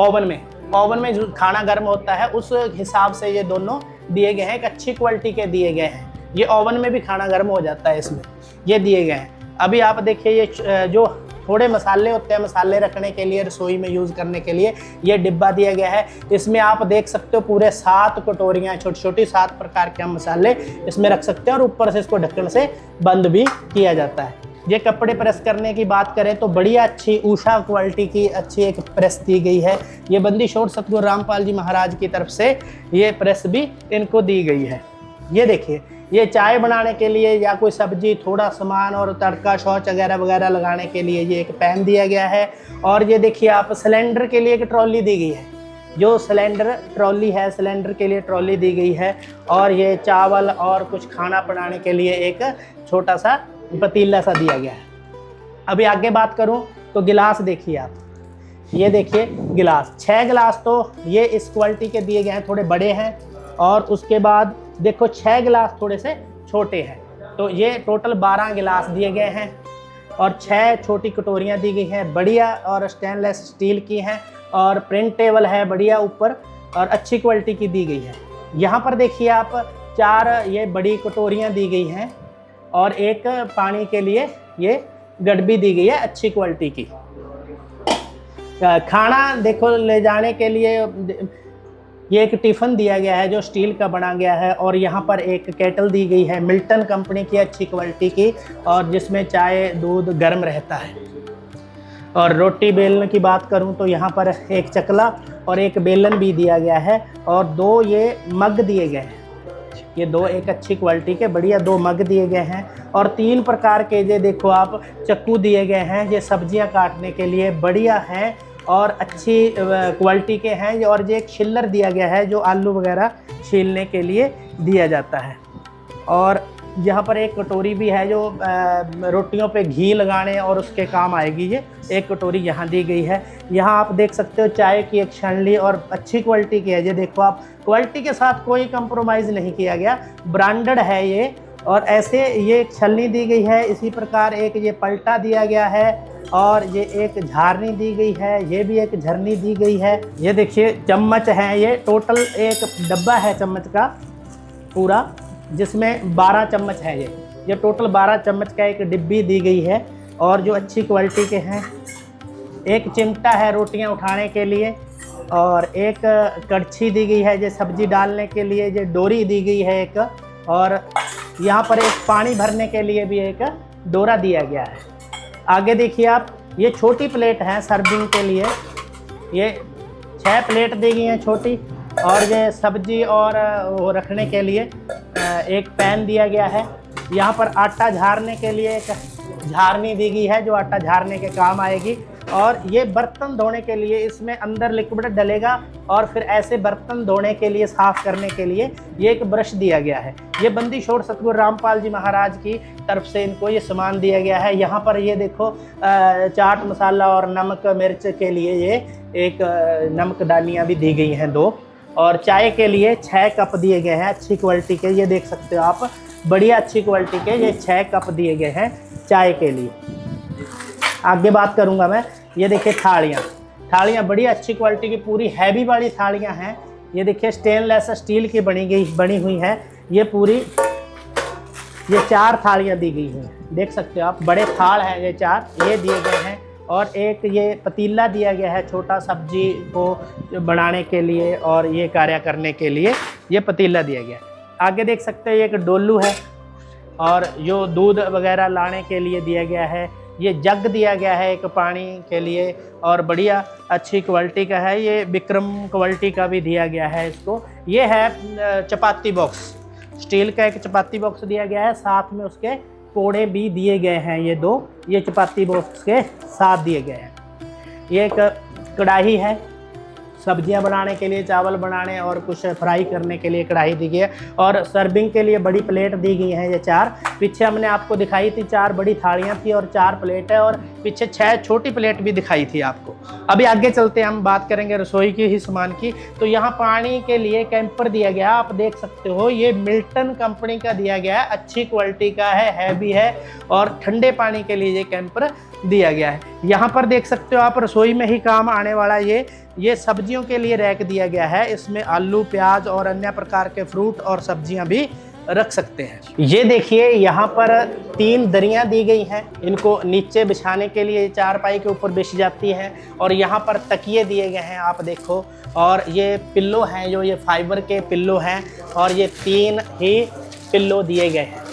ओवन में जो खाना गर्म होता है उस हिसाब से ये दोनों दिए गए हैं, एक अच्छी क्वालिटी के दिए गए हैं। ये ओवन में भी खाना गर्म हो जाता है, इसमें ये दिए गए हैं। अभी आप देखिए ये जो थोड़े मसाले होते हैं, मसाले रखने के लिए, रसोई में यूज़ करने के लिए ये डिब्बा दिया गया है। इसमें आप देख सकते हो पूरे 7 कटोरियाँ, छोटी छोटी 7 प्रकार के हम मसाले इसमें रख सकते हैं और ऊपर से इसको ढक्कन से बंद भी किया जाता है। ये कपड़े प्रेस करने की बात करें तो बढ़िया अच्छी ऊषा क्वालिटी की अच्छी एक प्रेस दी गई है। ये बंदी छोड़ सतगुरु रामपाल जी महाराज की तरफ से ये प्रेस भी इनको दी गई है। ये देखिए, ये चाय बनाने के लिए या कोई सब्जी, थोड़ा सामान और तड़का शौच वगैरह वगैरह लगाने के लिए ये एक पैन दिया गया है। और ये देखिए आप, सिलेंडर के लिए एक ट्रॉली दी गई है। जो सिलेंडर ट्रॉली है, सिलेंडर के लिए ट्रॉली दी गई है। और ये चावल और कुछ खाना बनाने के लिए एक छोटा सा पतीला सा दिया गया है। अभी आगे बात करूं तो गिलास देखिए आप, ये देखिए गिलास, 6 गिलास तो ये इस क्वालिटी के दिए गए हैं, थोड़े बड़े हैं। और उसके बाद देखो 6 गिलास थोड़े से छोटे हैं। तो ये टोटल 12 गिलास दिए गए हैं और 6 छोटी कटोरियाँ दी गई हैं, बढ़िया और स्टेनलेस स्टील की हैं और प्रिंटेबल है, बढ़िया ऊपर और अच्छी क्वालिटी की दी गई है। यहाँ पर देखिए आप 4 ये बड़ी कटोरियाँ दी गई हैं और एक पानी के लिए ये गडबी दी गई है अच्छी क्वालिटी की। खाना देखो ले जाने के लिए ये एक टिफ़िन दिया गया है जो स्टील का बना गया है। और यहाँ पर एक केटल दी गई है मिल्टन कंपनी की अच्छी क्वालिटी की, और जिसमें चाय दूध गर्म रहता है। और रोटी बेलने की बात करूँ तो यहाँ पर एक चकला और एक बेलन भी दिया गया है और 2 ये मग दिए गए हैं। ये 2 एक अच्छी क्वालिटी के बढ़िया 2 मग दिए गए हैं और 3 प्रकार के ये देखो आप चक्कू दिए गए हैं। ये सब्जियां काटने के लिए बढ़िया हैं और अच्छी क्वालिटी के हैं। और ये एक छिल्लर दिया गया है जो आलू वगैरह छीलने के लिए दिया जाता है। और यहाँ पर एक कटोरी भी है जो रोटियों पे घी लगाने और उसके काम आएगी। ये एक कटोरी यहाँ दी गई है। यहाँ आप देख सकते हो चाय की एक छलनी और अच्छी क्वालिटी की है। ये देखो आप, क्वालिटी के साथ कोई कंप्रोमाइज़ नहीं किया गया, ब्रांडेड है ये। और ऐसे ये एक छलनी दी गई है। इसी प्रकार एक ये पलटा दिया गया है और ये एक झारनी दी गई है, ये भी एक झरनी दी गई है। ये देखिए चम्मच हैं, ये टोटल एक डब्बा है चम्मच का पूरा, जिसमें 12 चम्मच है। ये टोटल 12 चम्मच का एक डिब्बी दी गई है और जो अच्छी क्वालिटी के हैं। एक चिमटा है रोटियां उठाने के लिए और एक कड़छी दी गई है जो सब्जी डालने के लिए। ये डोरी दी गई है एक, और यहाँ पर एक पानी भरने के लिए भी एक डोरा दिया गया है। आगे देखिए आप, ये छोटी प्लेट है सर्विंग के लिए। ये 6 प्लेट दी गई हैं छोटी, और ये सब्जी और वो रखने के लिए एक पैन दिया गया है। यहाँ पर आटा झाड़ने के लिए एक झारनी दी गई है जो आटा झाड़ने के काम आएगी। और ये बर्तन धोने के लिए इसमें अंदर लिक्विड डलेगा और फिर ऐसे बर्तन धोने के लिए, साफ़ करने के लिए ये एक ब्रश दिया गया है। ये बंदी छोड़ सतगुरु रामपाल जी महाराज की तरफ से इनको ये सामान दिया गया है। यहाँ पर ये देखो चाट मसाला और नमक मिर्च के लिए ये एक नमकदानियाँ भी दी गई हैं 2। और चाय के लिए 6 कप दिए गए हैं अच्छी क्वालिटी के। ये देख सकते हो आप, बढ़िया अच्छी क्वालिटी के ये 6 कप दिए गए हैं चाय के लिए। आगे बात करूँगा मैं, ये देखिए थालियाँ बढ़िया अच्छी क्वालिटी की, पूरी हैवी वाली थालियाँ हैं। ये देखिए स्टेनलेस स्टील की बनी हुई है। ये पूरी ये 4 थालियाँ दी गई हैं, देख सकते हो आप, बड़े थाल हैं ये 4, ये दिए गए हैं। और एक ये पतीला दिया गया है छोटा सब्जी को बनाने के लिए और ये कार्य करने के लिए ये पतीला दिया गया है। आगे देख सकते हैं ये एक डोलू है और जो दूध वगैरह लाने के लिए दिया गया है। ये जग दिया गया है एक पानी के लिए और बढ़िया अच्छी क्वालिटी का है। ये विक्रम क्वालिटी का भी दिया गया है इसको। ये है चपाती बॉक्स, स्टील का एक चपाती बॉक्स दिया गया है, साथ में उसके कोड़े भी दिए गए हैं। ये 2 ये चपाती बॉक्स के साथ दिए गए हैं। ये एक कढ़ाई है सब्जियां बनाने के लिए, चावल बनाने और कुछ फ्राई करने के लिए कढ़ाई दी गई है। और सर्विंग के लिए बड़ी प्लेट दी गई हैं ये 4। पीछे हमने आपको दिखाई थी 4 बड़ी थालियां थी और 4 प्लेट है, और पीछे 6 छोटी प्लेट भी दिखाई थी आपको। अभी आगे चलते हैं, हम बात करेंगे रसोई की ही सामान की। तो यहाँ पानी के लिए कैंपर दिया गया, आप देख सकते हो, ये मिल्टन कंपनी का दिया गया है, अच्छी क्वालिटी का है, हैवी है और ठंडे पानी के लिए ये कैंपर दिया गया है। यहाँ पर देख सकते हो आप, रसोई में ही काम आने वाला ये सब्जियों के लिए रैक दिया गया है। इसमें आलू, प्याज और अन्य प्रकार के फ्रूट और सब्जियां भी रख सकते हैं। ये देखिए यहाँ पर 3 दरियाँ दी गई हैं, इनको नीचे बिछाने के लिए चारपाई के ऊपर बिछ जाती हैं, और यहाँ पर तकिए दिए गए हैं आप देखो, और ये पिल्लो हैं जो ये फाइबर के पिल्लो हैं, और ये 3 ही पिल्लो दिए गए हैं,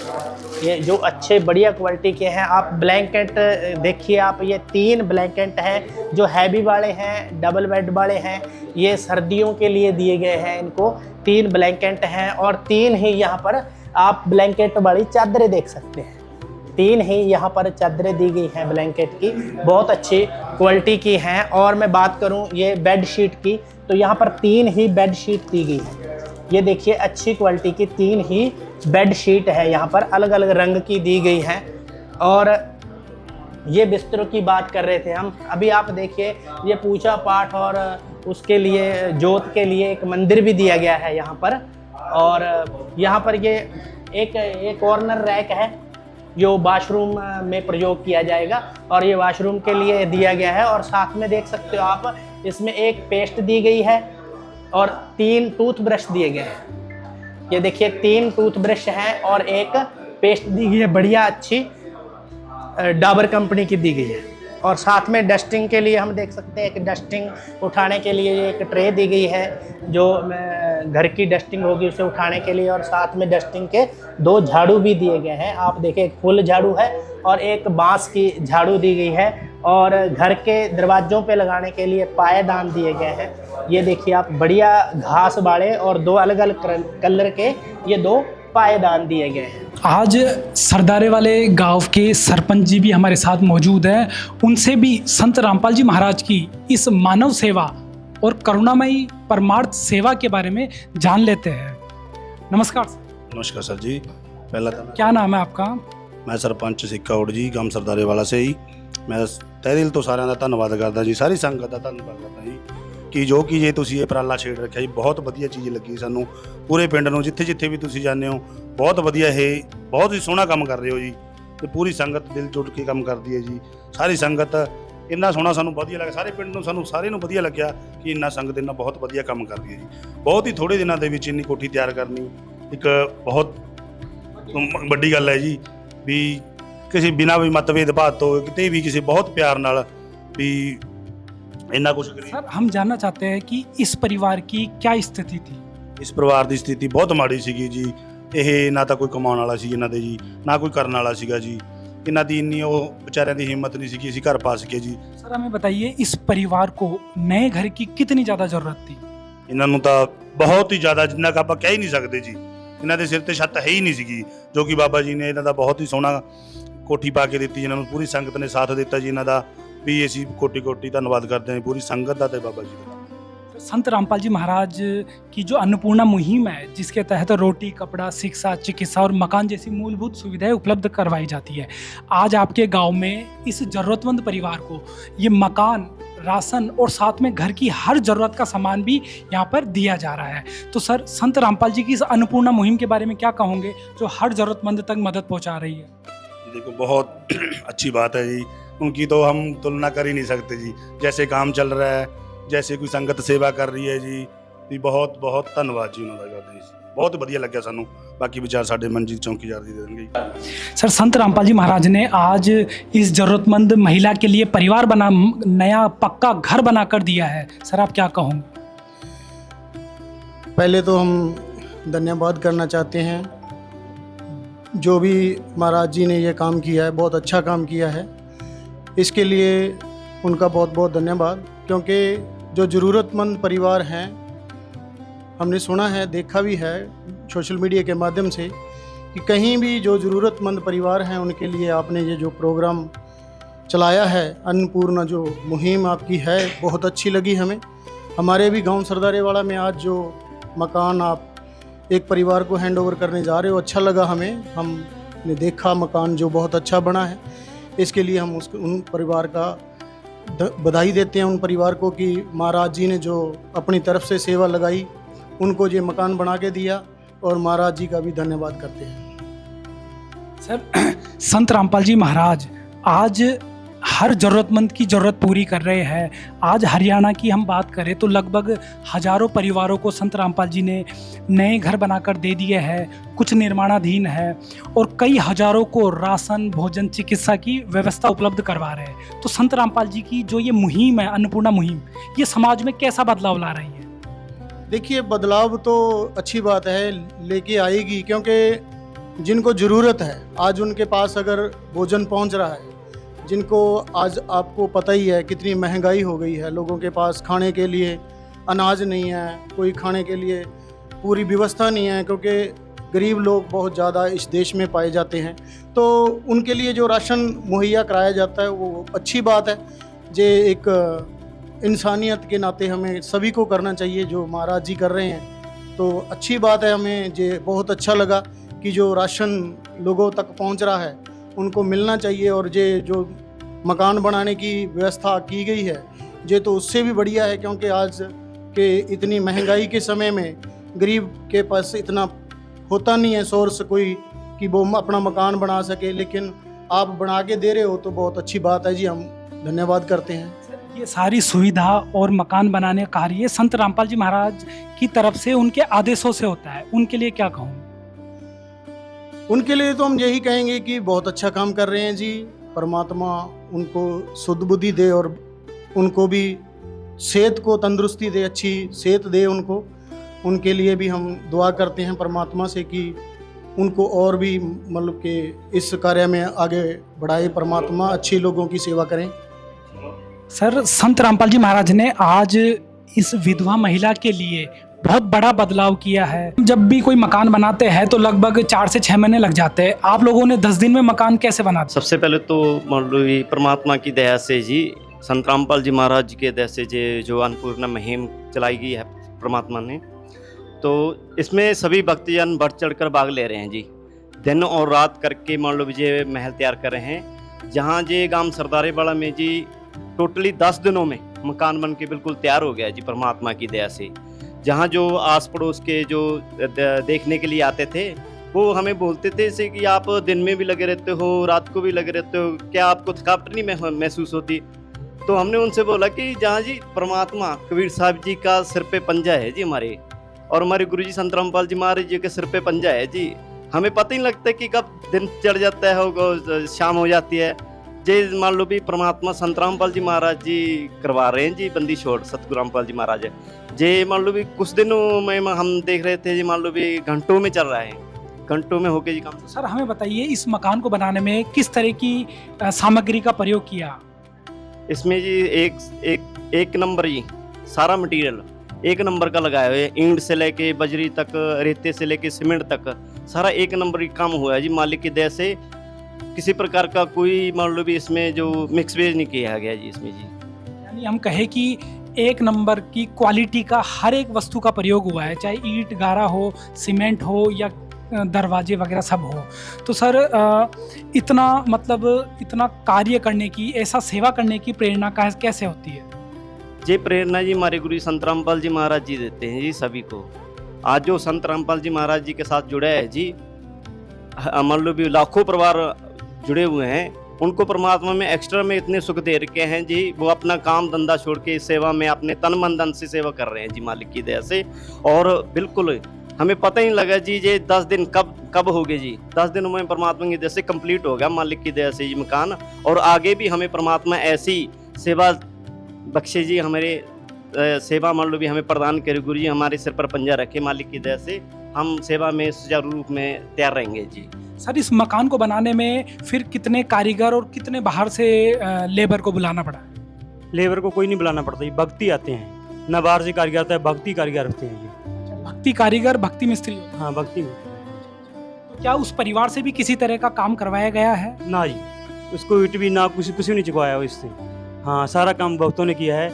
ये जो अच्छे बढ़िया क्वालिटी के हैं। आप ब्लैंकेट देखिए, आप ये 3 ब्लैंकेट हैं जो हैवी वाले हैं, डबल बेड वाले हैं, ये सर्दियों के लिए दिए गए हैं। इनको 3 ब्लैंकेट हैं, और 3 ही यहाँ पर आप ब्लैंकेट वाली चादरें देख सकते हैं। 3 ही यहाँ पर चादरें दी गई हैं ब्लैंकेट की, बहुत अच्छी क्वालिटी की हैं। और मैं बात करूँ ये बेड शीट की, तो यहाँ पर 3 ही बेड शीट दी गई है। ये देखिए अच्छी क्वालिटी की 3 ही बेड शीट है, यहाँ पर अलग अलग रंग की दी गई हैं। और ये बिस्तरों की बात कर रहे थे हम, अभी आप देखिए ये पूजा पाठ और उसके लिए जोत के लिए एक मंदिर भी दिया गया है यहाँ पर। और यहाँ पर ये एक कॉर्नर रैक है जो वॉशरूम में प्रयोग किया जाएगा, और ये वॉशरूम के लिए दिया गया है। और साथ में देख सकते हो आप, इसमें एक पेस्ट दी गई है और 3 टूथब्रश दिए गए हैं। ये देखिए 3 टूथब्रश हैं और एक पेस्ट दी गई है, बढ़िया अच्छी डाबर कंपनी की दी गई है। और साथ में डस्टिंग के लिए हम देख सकते हैं, एक डस्टिंग उठाने के लिए एक ट्रे दी गई है, जो घर की डस्टिंग होगी उसे उठाने के लिए। और साथ में डस्टिंग के 2 झाड़ू भी दिए गए हैं, आप देखिए एक फुल झाड़ू है और एक बांस की झाड़ू दी गई है। और घर के दरवाज़ों पे लगाने के लिए पायदान दिए गए हैं। ये देखिए आप, बढ़िया घास वाले और 2 अलग अलग कलर के ये 2 पायदान दिए गए हैं। आज सरदारे वाले गांव के सरपंच जी भी हमारे साथ मौजूद हैं, उनसे भी संत रामपाल जी महाराज की इस मानव सेवा और करुणामयी परमार्थ सेवा के बारे में जान लेते हैं। नमस्कार सर। नमस्कार सर जी। पहला क्या नाम है आपका? मैं सरपंच सिक्का उड़ जी, गांव सरदारे वाला से ही। मैं तहे दिल तो साਰਿਆਂ ਦਾ ਧੰਨਵਾਦ ਕਰਦਾ ਜੀ, ਸਾਰੀ ਸੰਗਤ ਦਾ ਧੰਨਵਾਦ ਕਰਦਾ ਜੀ ਕਿ ਜੋ ਕਿ ਜੇ ਤੁਸੀਂ ਇਹ ਉਪਰਾਲਾ ਛੇੜ ਰੱਖਿਆ ਜੀ, ਬਹੁਤ ਵਧੀਆ ਚੀਜ਼ ਲੱਗੀ ਸਾਨੂੰ ਪੂਰੇ ਪਿੰਡ ਨੂੰ। ਜਿੱਥੇ ਜਿੱਥੇ ਵੀ ਤੁਸੀਂ ਜਾਂਦੇ ਹੋ ਬਹੁਤ ਵਧੀਆ, ਇਹ ਬਹੁਤ ਹੀ ਸੋਹਣਾ ਕੰਮ ਕਰ ਰਹੇ ਹੋ ਜੀ, ਤੇ ਪੂਰੀ ਸੰਗਤ ਦਿਲ ਜੁੜ ਕੇ ਕੰਮ ਕਰਦੀ ਹੈ ਜੀ। ਸਾਰੀ ਸੰਗਤ ਇੰਨਾ ਸੋਹਣਾ ਸਾਨੂੰ ਵਧੀਆ ਲੱਗਾ, ਸਾਰੇ ਪਿੰਡ ਨੂੰ ਸਾਨੂੰ ਸਾਰੇ ਨੂੰ ਵਧੀਆ ਲੱਗਿਆ ਕਿ ਇੰਨਾ ਸੰਗਤ ਇੰਨਾ ਬਹੁਤ ਵਧੀਆ ਕੰਮ ਕਰਦੀ ਹੈ ਜੀ। ਬਹੁਤ ਹੀ ਥੋੜੇ ਦਿਨਾਂ ਦੇ ਵਿੱਚ ਇੰਨੀ ਕੋਠੀ ਤਿਆਰ ਕਰਨੀ ਇੱਕ ਬਹੁਤ ਵੱਡੀ ਗੱਲ ਹੈ ਜੀ, ਵੀ किसी बिना भी मतभेद भात तो कितने भी किसी बहुत प्यार नाल भी इन्ना कुछ करी। सर हम जानना चाहते हैं कि इस परिवार की क्या स्थिति थी? इस परिवार की स्थिति बहुत माड़ी सी जी। ये ना तो कोई कमाने वाला सी इन्हां दे जी, ना कोई करने वाला सीगा जी। इन्हां दी इन्नी वो बेचारियां दी हिम्मत नहीं सी कि असीं घर पा सके जी। सर हमें बताइए, इस परिवार को नए घर की कितनी ज़्यादा ज़रूरत थी? इन्हां नूं तां बहुत ही ज़्यादा, जिन्ना कि आपां कह ही नहीं सकते जी। इन्हां दे सिर ते छत है ही नहीं सीगी, जो कि बाबा जी ने इन्हां दा बहुत ही सोहना कोठी पा के दी, जिन्होंने पूरी संगत ने साथ दिता जी। इन्हों का भी असी कोटि कोटि धन्यवाद करते हैं पूरी संगत का, बाबा जी का। संत रामपाल जी महाराज की जो अन्नपूर्णा मुहिम है, जिसके तहत रोटी, कपड़ा, शिक्षा, चिकित्सा और मकान जैसी मूलभूत सुविधाएं उपलब्ध करवाई जाती है, आज आपके गांव में इस ज़रूरतमंद परिवार को ये मकान, राशन और साथ में घर की हर ज़रूरत का सामान भी यहाँ पर दिया जा रहा है। तो सर संत रामपाल जी की इस अन्नपूर्णा मुहिम के बारे में क्या कहोगे, जो हर ज़रूरतमंद तक मदद पहुँचा रही है? देखो बहुत अच्छी बात है जी, उनकी तो हम तुलना कर ही नहीं सकते जी। जैसे काम चल रहा है, जैसे कोई संगत सेवा कर रही है जी, बहुत बहुत धन्यवाद जी उन्होंने करते हैं। बहुत बढ़िया लगे सानू, बाकी विचार साढ़े मंजीत चौकीदार जी देंगे। सर संत रामपाल जी महाराज ने आज इस ज़रूरतमंद महिला के लिए परिवार बना, नया पक्का घर बना कर दिया है, सर आप क्या कहोगे? पहले तो हम धन्यवाद करना चाहते हैं, जो भी महाराज जी ने ये काम किया है बहुत अच्छा काम किया है, इसके लिए उनका बहुत बहुत धन्यवाद। क्योंकि जो ज़रूरतमंद परिवार हैं, हमने सुना है, देखा भी है सोशल मीडिया के माध्यम से कि कहीं भी जो ज़रूरतमंद परिवार हैं उनके लिए आपने ये जो प्रोग्राम चलाया है, अन्नपूर्णा जो मुहिम आपकी है, बहुत अच्छी लगी हमें। हमारे भी गांव सरदारे वाला में आज जो मकान आप एक परिवार को हैंड ओवर करने जा रहे हो, अच्छा लगा हमें। हमने देखा मकान जो बहुत अच्छा बना है, इसके लिए हम उन परिवार का बधाई देते हैं, उन परिवार को कि महाराज जी ने जो अपनी तरफ से सेवा लगाई, उनको ये मकान बना के दिया, और महाराज जी का भी धन्यवाद करते हैं। सर संत रामपाल जी महाराज आज हर ज़रूरतमंद की ज़रूरत पूरी कर रहे हैं। आज हरियाणा की हम बात करें तो लगभग हज़ारों परिवारों को संत रामपाल जी ने नए घर बनाकर दे दिए हैं, कुछ निर्माणाधीन है और कई हज़ारों को राशन, भोजन, चिकित्सा की व्यवस्था उपलब्ध करवा रहे हैं। तो संत रामपाल जी की जो ये मुहिम है, अन्नपूर्णा मुहिम, ये समाज में कैसा बदलाव ला रही है? देखिए, बदलाव तो अच्छी बात है, लेके आएगी, क्योंकि जिनको ज़रूरत है आज उनके पास अगर भोजन पहुंच रहा है, जिनको आज आपको पता ही है कितनी महंगाई हो गई है, लोगों के पास खाने के लिए अनाज नहीं है, कोई खाने के लिए पूरी व्यवस्था नहीं है, क्योंकि गरीब लोग बहुत ज़्यादा इस देश में पाए जाते हैं। तो उनके लिए जो राशन मुहैया कराया जाता है वो अच्छी बात है। जे एक इंसानियत के नाते हमें सभी को करना चाहिए, जो महाराज जी कर रहे हैं तो अच्छी बात है। हमें जे बहुत अच्छा लगा कि जो राशन लोगों तक पहुंच रहा है उनको मिलना चाहिए, और जो मकान बनाने की व्यवस्था की गई है ये तो उससे भी बढ़िया है, क्योंकि आज के इतनी महंगाई के समय में गरीब के पास इतना होता नहीं है सोर्स कोई कि वो अपना मकान बना सके, लेकिन आप बना के दे रहे हो तो बहुत अच्छी बात है जी, हम धन्यवाद करते हैं। ये सारी सुविधा और मकान बनाने का कार्य संत रामपाल जी महाराज की तरफ से, उनके आदेशों से होता है, उनके लिए क्या कहूँ? उनके लिए तो हम यही कहेंगे कि बहुत अच्छा काम कर रहे हैं जी, परमात्मा उनको शुद्ध बुद्धि दे और उनको भी सेहत को तंदुरुस्ती दे, अच्छी सेहत दे उनको। उनके लिए भी हम दुआ करते हैं परमात्मा से कि उनको और भी मतलब कि इस कार्य में आगे बढ़ाए परमात्मा, अच्छे लोगों की सेवा करें। सर, संत रामपाल जी महाराज ने आज इस विधवा महिला के लिए बहुत बड़ा बदलाव किया है। जब भी कोई मकान बनाते हैं तो लगभग 4 से 6 महीने लग जाते हैं, आप लोगों ने 10 दिन में मकान कैसे बना दिया? सबसे पहले तो मान लो ये परमात्मा की दया से जी, संत रामपाल जी महाराज की दया से जो अन्नपूर्णा मुहिम चलाई गई है परमात्मा ने, तो इसमें सभी भक्तजन बढ़ चढ़ कर भाग ले रहे हैं जी। दिन और रात करके मान लो ये महल तैयार कर रहे हैं, जहाँ जे गांव सरदारे वाला में जी टोटली 10 दिनों में मकान बन के बिल्कुल तैयार हो गया जी परमात्मा की दया से। जहाँ जो आस पड़ोस के जो देखने के लिए आते थे वो हमें बोलते थे से कि आप दिन में भी लगे रहते हो, रात को भी लगे रहते हो, क्या आपको थकावट नहीं महसूस होती? तो हमने उनसे बोला कि जहाँ जी परमात्मा कबीर साहब जी का सिर पे पंजा है जी हमारे, और हमारे गुरुजी संत रामपाल जी महाराज जी के सिर पे पंजा है जी। हमें पता ही नहीं लगता कि कब दिन चढ़ जाता है, शाम हो जाती है। जे मान लो भी परमात्मा संत रामपाल जी महाराज जी करवा रहे हैं जी बंदी छोड़, सतगुरु रामपाल जी महाराज है जे मान लो भी कुछ दिनों में हम देख रहे थे जी, मान लो भी घंटों में चल रहा है, घंटों में होके जी काम। सर, हमें बताइए इस मकान को बनाने में किस तरह की सामग्री का प्रयोग किया? इसमें जी एक नंबर जी सारा मटेरियल एक नंबर का लगाया हुआ है, ईंट से लेके बजरी तक, रेते से लेके सीमेंट तक सारा एक नंबर ही काम हुआ है जी। मालिक की दया से किसी प्रकार का कोई मान लो भी इसमें जो मिक्स वेज नहीं किया गया जी इसमें जी। यानी हम कहे कि एक नंबर की क्वालिटी का हर एक वस्तु का प्रयोग हुआ है, चाहे ईंट गारा हो, सीमेंट हो या दरवाजे वगैरह सब हो। तो सर, इतना कार्य करने की, ऐसा सेवा करने की प्रेरणा कैसे होती है? ये प्रेरणा जी हमारे गुरु संत रामपाल जी महाराज जी देते हैं जी सभी को। आज जो संत रामपाल जी महाराज जी के साथ जुड़ा है जी, मान लो भी लाखों परिवार जुड़े हुए हैं, उनको परमात्मा में एक्स्ट्रा में इतने सुख दे रखे हैं जी, वो अपना काम धंधा छोड़ के इस सेवा में अपने तन मन धन से सेवा कर रहे हैं जी मालिक की दया से। और बिल्कुल हमें पता ही नहीं लगा जी ये 10 दिन कब हो गए जी। 10 दिनों में परमात्मा की दया से कंप्लीट हो गया मालिक की दया से जी मकान, और आगे भी हमें परमात्मा ऐसी सेवा बख्शे जी, हमारे सेवा मान लो भी हमें प्रदान करे। गुरु जी हमारे सिर पर पंजा रखे, मालिक की दया से हम सेवा में सुचारू रूप में तैयार रहेंगे जी। सर, इस मकान को बनाने में फिर कितने कारीगर और कितने बाहर से लेबर को बुलाना पड़ा? लेबर को कोई नहीं बुलाना पड़ता, ये भक्ति आते हैं, न बाहर से कारीगर आता है, भक्ति कारीगर होते हैं ये। भक्ति कारीगर, भक्ति मिस्त्री? हाँ, भक्ति। तो क्या उस परिवार से भी किसी तरह का काम करवाया गया है? ना जी, उसको ईट भी ना कुछ नहीं चुकाया इससे। हाँ, सारा काम भक्तों ने किया है,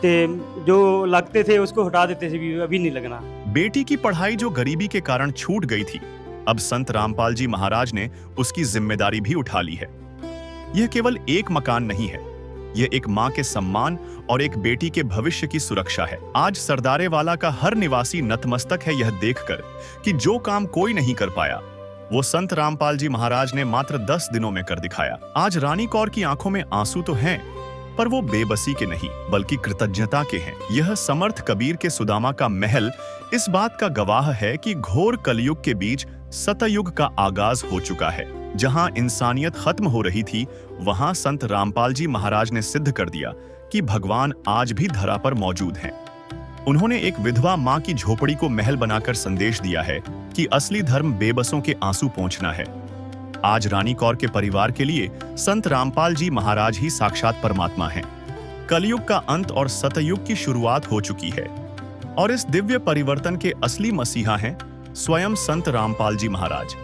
तो जो लगते थे उसको हटा देते थे, अभी नहीं लगना। बेटी की पढ़ाई जो गरीबी के कारण छूट गई थी, अब संत रामपाल जी महाराज ने उसकी जिम्मेदारी भी उठा ली है। यह केवल एक मकान नहीं है, यह एक माँ के सम्मान और एक बेटी के भविष्य की सुरक्षा है। आज सरदारे वाला का हर निवासी नतमस्तक है यह देखकर कि जो काम कोई नहीं कर पाया वो संत रामपाल जी महाराज ने मात्र 10 दिनों में कर दिखाया। आज रानी कौर की आंखों में आंसू तो हैं, पर वो बेबसी के नहीं बल्कि कृतज्ञता के हैं। यह समर्थ कबीर के सुदामा का महल इस बात का गवाह है कि घोर कलयुग के बीच सतयुग का आगाज हो चुका है। जहां इंसानियत खत्म हो रही थी, वहां संत रामपाल जी महाराज ने सिद्ध कर दिया कि भगवान आज भी धरा पर मौजूद हैं। उन्होंने एक विधवा मां की झोपड़ी को महल बनाकर संदेश दिया है कि असली धर्म बेबसों के आंसू पोंछना है। आज रानी कौर के परिवार के लिए संत रामपाल जी महाराज ही साक्षात परमात्मा हैं। कलयुग का अंत और सतयुग की शुरुआत हो चुकी है और इस दिव्य परिवर्तन के असली मसीहा हैं स्वयं संत रामपाल जी महाराज।